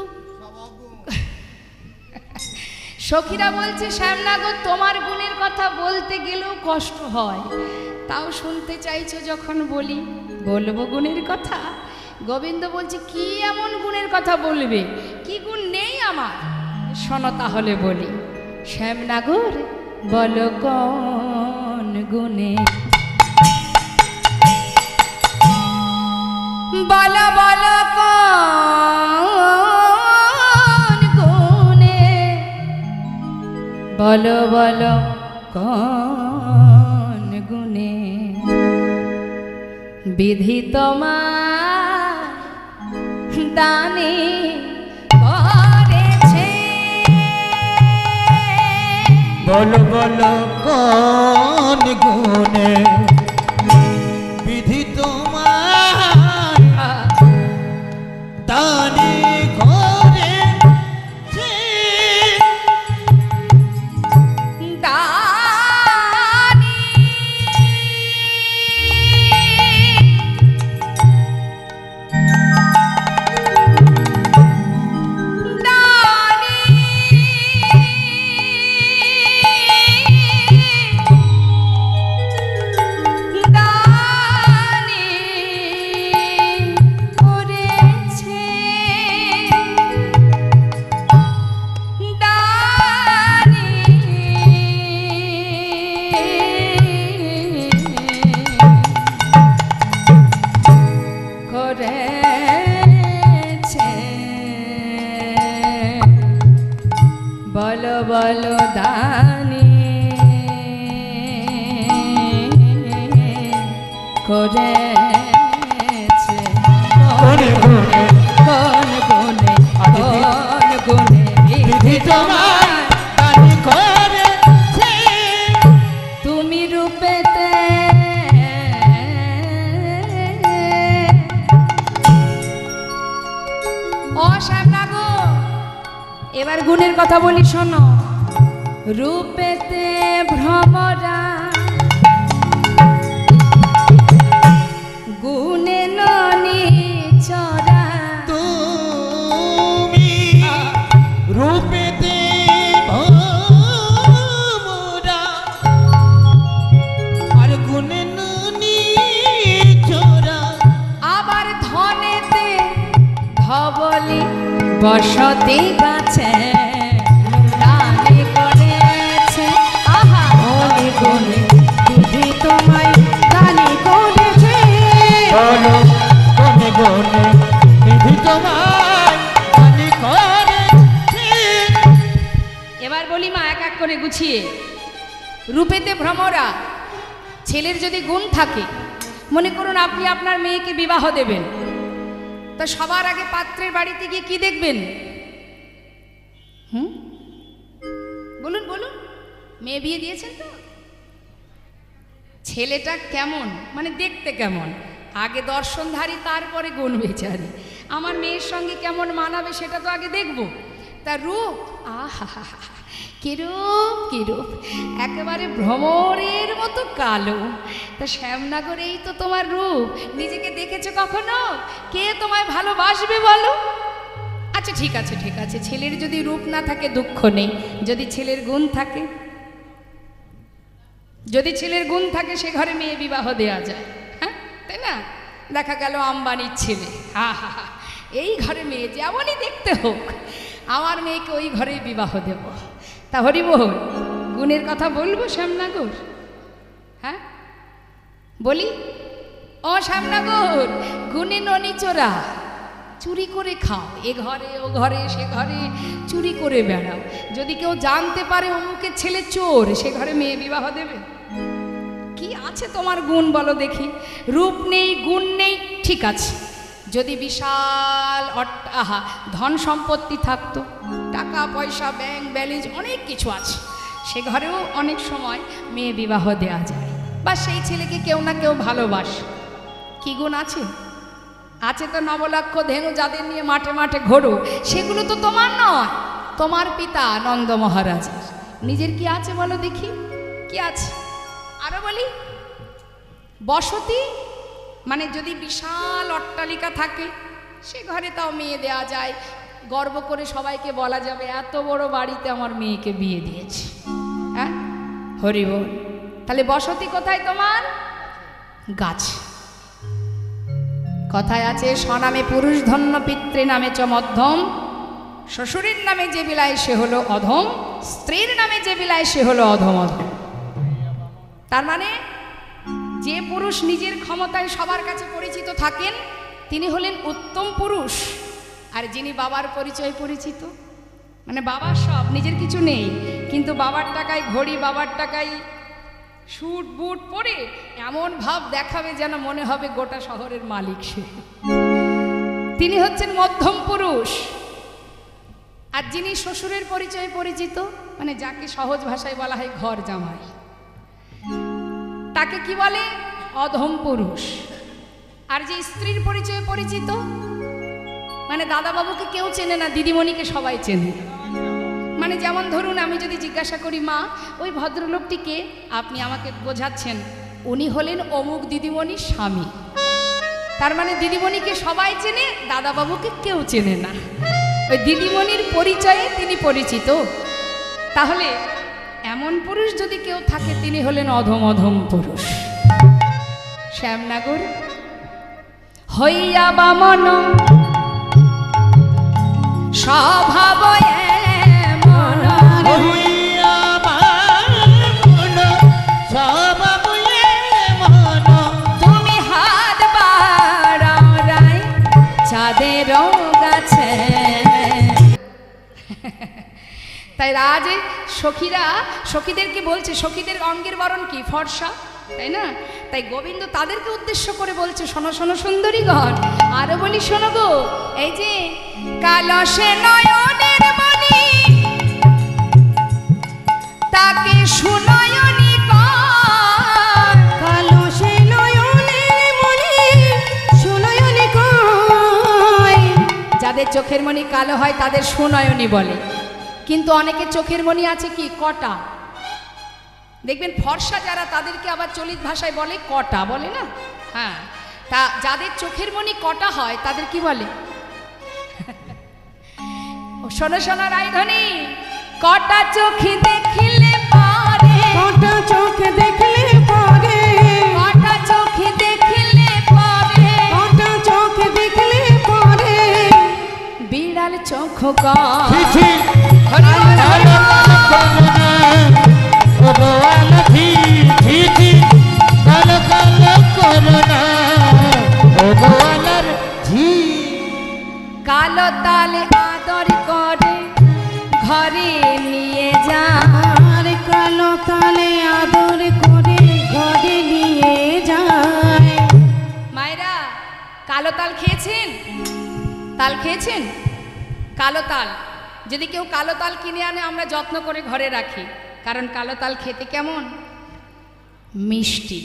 সখীরা বলছে, শ্যামনাগর তোমার গুণের কথা বলতে গেলেও কষ্ট হয়, তাও শুনতে চাইছো যখন বলি, বলবো গুণের কথা। গোবিন্দ বলছে, কি এমন গুণের কথা বলবে? কি গুণ নেই আমার? শোনো তাহলে বলি। শ্যামনাগর বলো কোন গুণে, বলো বলো কোন গুণে, বলো বলো কোন গুণে বিধি তোমার দানে করেছে। বলো বলো কোন গুণে বিধি তোমার দানে করেছে। বলো বলো দানি করেছে কোন গুণে কোন গুণে কোন গুণে বিধি তোমার দানি করেছে তুমি রূপেতে ও শ্যামনাগো এবার গুণের কথা বলি শোনো রূপেতে ভ্রমরা গুণে ননি চরা তুমি রূপেতে ভোমরা আর গুণে নুনি চোরা আবার ধনেতে ধবলি বসতি গাছে দানি করেছে আহা কোনে কোনে বিধি তোমায় দানি করেছে বলো কোনে কোনে বিধি তোমায় দানি করেছে এবার বলি মা এক এক করে গুছিয়ে রূপেতে ভ্রমরা ছেলের যদি গুণ থাকে মনে করুন আপনি আপনার মেয়েকে বিবাহ দেবেন তো সবার আগে পাত্রের বাড়িতে গিয়ে কি দেখবেন বলুন বলুন মেয়ে বিয়ে দিয়েছেন তো ছেলেটা কেমন মানে দেখতে কেমন আগে দর্শনধারী তারপরে গুণ বিচারি আমার মেয়ের সঙ্গে কেমন মানাবে সেটা তো আগে দেখব তার রূপ আহা কিরূপ কিরূপ একেবারে ভ্রমরের মতো কালো তা শ্যামনগর এই তো তোমার রূপ নিজেকে দেখেছো কখনো কে তোমায় ভালোবাসবে বলো আচ্ছা ঠিক আছে ঠিক আছে ছেলের যদি রূপ না থাকে দুঃখ নেই যদি ছেলের গুণ থাকে যদি ছেলের গুণ থাকে সে ঘরে মেয়ে বিবাহ দেওয়া যায় হ্যাঁ তাই না দেখা গেল আম্বানির ছেলে হা হা হা এই ঘরে মেয়ে যেমনই দেখতে হোক আমার মেয়েকে ওই ঘরেই বিবাহ দেব তা হরিবোল গুণের কথা বলবো শ্যামনগর হ্যাঁ বলি ও শ্যামনগর গুণে ননি চোরা চুরি করে খাও এ ঘরে ও ঘরে সে ঘরে চুরি করে বেড়াও যদি কেউ জানতে পারে অমুকের ছেলে চোর সে ঘরে মেয়ে বিবাহ দেবে কি আছে তোমার গুণ বলো দেখি রূপ নেই গুণ নেই ঠিক আছে যদি বিশাল আহা ধন সম্পত্তি থাকতো টাকা পয়সা ব্যাংক ব্যালেন্স অনেক কিছু আছে সে ঘরেও অনেক সময় মেয়ে বিবাহ দেওয়া যায় বা সেই ছেলেকে কেউ না কেউ ভালোবাসে কি গুণ আছে আছে তো নবলক্ষ ধেনু যাদের নিয়ে মাঠে মাঠে ঘোরো সেগুলো তো তোমার নয় তোমার পিতা নন্দ মহারাজের নিজের কি আছে বলো দেখি কি আছে আরো বলি বসতি মানে যদি বিশাল অট্টালিকা থাকে সে ঘরে তাও মেয়ে দেওয়া যায় গর্ব করে সবাইকে বলা যাবে এত বড় বাড়িতে আমার মেয়েকে বিয়ে দিয়েছে হ্যাঁ হরি বল তাহলে বসতি কোথায় তোমার গাছ কথায় আছে স্বনামে পুরুষ ধন্য পিতৃ নামে চ মধ্যম শ্বশুরের নামে যে বিলায় সে হলো অধম স্ত্রীর নামে যে বিলায় সে হলো অধম অধম তার মানে যে পুরুষ নিজের ক্ষমতায় সবার কাছে পরিচিত থাকেন তিনি হলেন উত্তম পুরুষ আর যিনি বাবার পরিচয় পরিচিত মানে বাবার সব নিজের কিছু নেই কিন্তু বাবার টাকায় ঘড়ি বাবার টাকায় স্যুট বুট পরে এমন ভাব দেখাবে যেন মনে হবে গোটা শহরের মালিক সে তিনি হচ্ছেন মধ্যম পুরুষ আর যিনি শ্বশুরের পরিচয়ে পরিচিত মানে যাকে সহজ ভাষায় বলা হয় ঘর জামাই তাকে কি বলে অধম পুরুষ আর যে স্ত্রীর পরিচয়ে পরিচিত মানে দাদাবাবুকে কেউ চেনে না দিদিমণিকে সবাই চেনে মানে যেমন ধরুন আমি যদি জিজ্ঞাসা করি মা ওই ভদ্রলোকটিকে আপনি আমাকে বোঝাচ্ছেন উনি হলেন অমুক দিদিমণির স্বামী তার মানে দিদিমণিকে সবাই চেনে দাদাবাবুকে কেউ চেনে না ওই দিদিমণির পরিচয়ে তিনি পরিচিত তাহলে এমন পুরুষ যদি কেউ থাকে তিনি হলেন অধম অধম পুরুষ শ্যামনগর হইয়া বামন স্বভাব এমন হইয়া বামন স্বভাব এমন তুমি হাত বাড়াও রায় চাঁদের গাছে তাই রাজে সখীদেরকে বলছে, সখীদের অঙ্গের বরণ কি ফর্সা, তাই না? তাই গোবিন্দ তাদেরকে উদ্দেশ্য করে বলছে, শোনো শোনো সুন্দরীগণ, আরো বলি শোনো গো, এই যে কালসে নয়নের মণি তাকে সুনয়নী কর, কালসে নয়নের মণি সুনয়নী কয়। যাদের চোখের মণি কালো হয় তাদের সুনয়নী বলে, কিন্তু অনেকের চোখের মণি আছে কি কটা। দেখবেন ফর্সা যারা তাদেরকে আবার চলিত ভাষায় বলে কটা, বলে না? হ্যাঁ, তা যাদের চোখের মণি কটা হয় তাদের কি বলে? শোনো শোনো রায়ধনী, কটা চোখে দেখিলে পরে, কটা চোখে দেখলে পরে, কটা চোখে দেখিলে পরে, কটা চোখে দেখলে পরে, বিড়াল চোখ ছি, হরি বল, হরি বল। কালো তালে আদর করে ঘরে নিয়ে যা, আর কালো তালে আদর করে ঘরে নিয়ে যায়। মায়েরা কালো তাল খেয়েছেন? তাল খেয়েছেন? কালো তাল যদি কেউ কালো তাল কিনে আনে আমরা যত্ন করে ঘরে রাখি, কারণ কালো তাল খেতে কেমন মিষ্টি।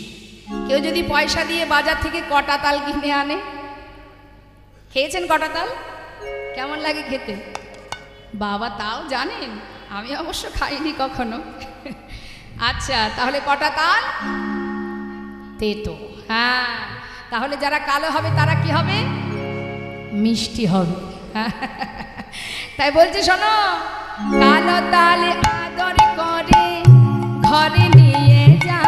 কেউ যদি পয়সা দিয়ে বাজার থেকে কটা তাল কিনে আনে, খেয়েছেন কটা তাল? কেমন লাগে খেতে? বাবা তাও জানেন, আমি অবশ্য খাইনি কখনো। আচ্ছা, তাহলে কটা তাল? তেতো। হ্যাঁ, তাহলে যারা কালো হবে তারা কি হবে? মিষ্টি হবে। তাই বলছি শোনো, কালো তালে আদর করে ঘরে নিয়ে যা,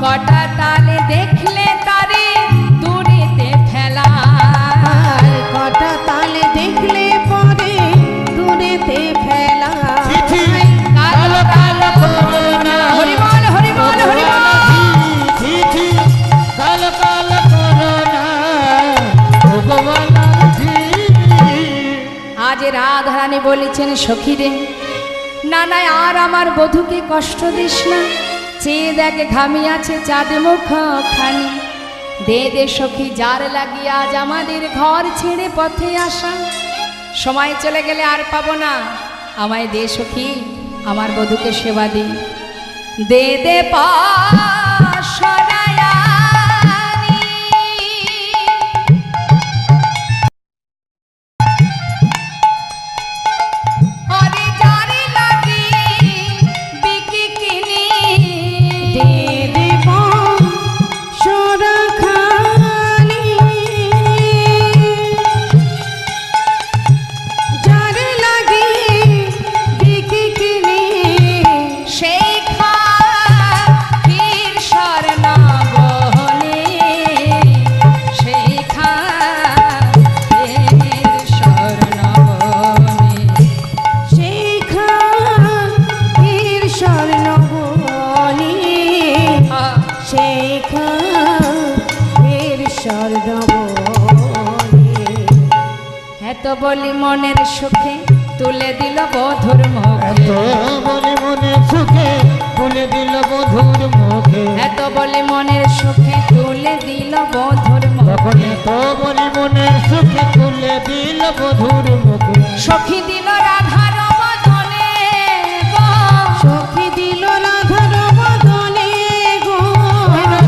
কটা তালে দেখলে তারে দূরেতে ফেলা, আর কটা তালে দেখলে পরে দূরেতে ফেলা। কালো তাল হরি বল, হরি বল, হরি বল। আজ রাধারানী বলেছেন, সখীরে না না আর আমার বধূকে কষ্ট দিস না, চেয়ে দেখে ঘামিয়াছে চাঁদ মুখ খানি, দে দে সখী যার লাগিয়ে আজ আমাদের ঘর ছেড়ে পথে আসা, সময় চলে গেলে আর পাবো না, আমায় দে সখী আমার বধূকে সেবা দি, দে দে পাশরায়ানি। ওরে যারে লাগি বিকি কিনি, দে দেব সরখানি, যার লাগে বিকি কিনে, সেই খাতির স্বর্ণবনে, সেই খাতির স্বর্ণবনে, সেই খাতির স্বর্ণবনে, সেই খাতির স্বর্ণবনে। এত বলি মনের সুখে তুলে দিল বধুর মুখে, সুখে তুলে দিল বধুর মুখে, এত বলি মনের সুখে তুলে দিল বধুর তখন মুখে, তো বলি মনের সুখে তুলে দিল বধুর মুখে, সখী দিল রাধার বদনে গো, সখী দিল রাধার বদনে গো,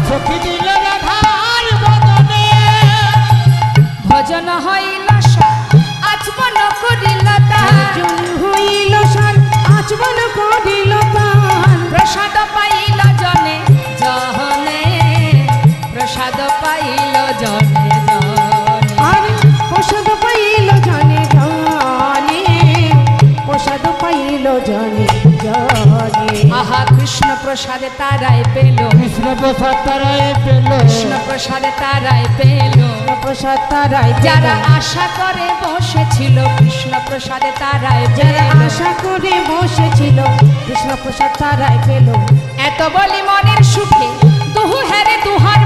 সখী দিল রাধার বদনে, ভজন হইল আচমন করিল তার, জন হইল সার আচমন করিল তার, প্রসাদ পাইল জনে জনে, প্রসাদ পাইল জনে জনে, আর প্রসাদ পাইল জনে জনে, প্রসাদ পাইল জনে জনে। আহা কৃষ্ণ প্রসাদে তারাই পেল, কৃষ্ণ প্রসাদ তারায় পেল, কৃষ্ণ প্রসাদে তারাই পেল, প্রসাদ তারাই যারা আশা করে বসেছিল কৃষ্ণ প্রসাদে তারাই যারা পেল, আশা করে বসেছিল কৃষ্ণ প্রসাদ তারাই পেল। এত বলি মনের সুখে দুহু হেরে দুহার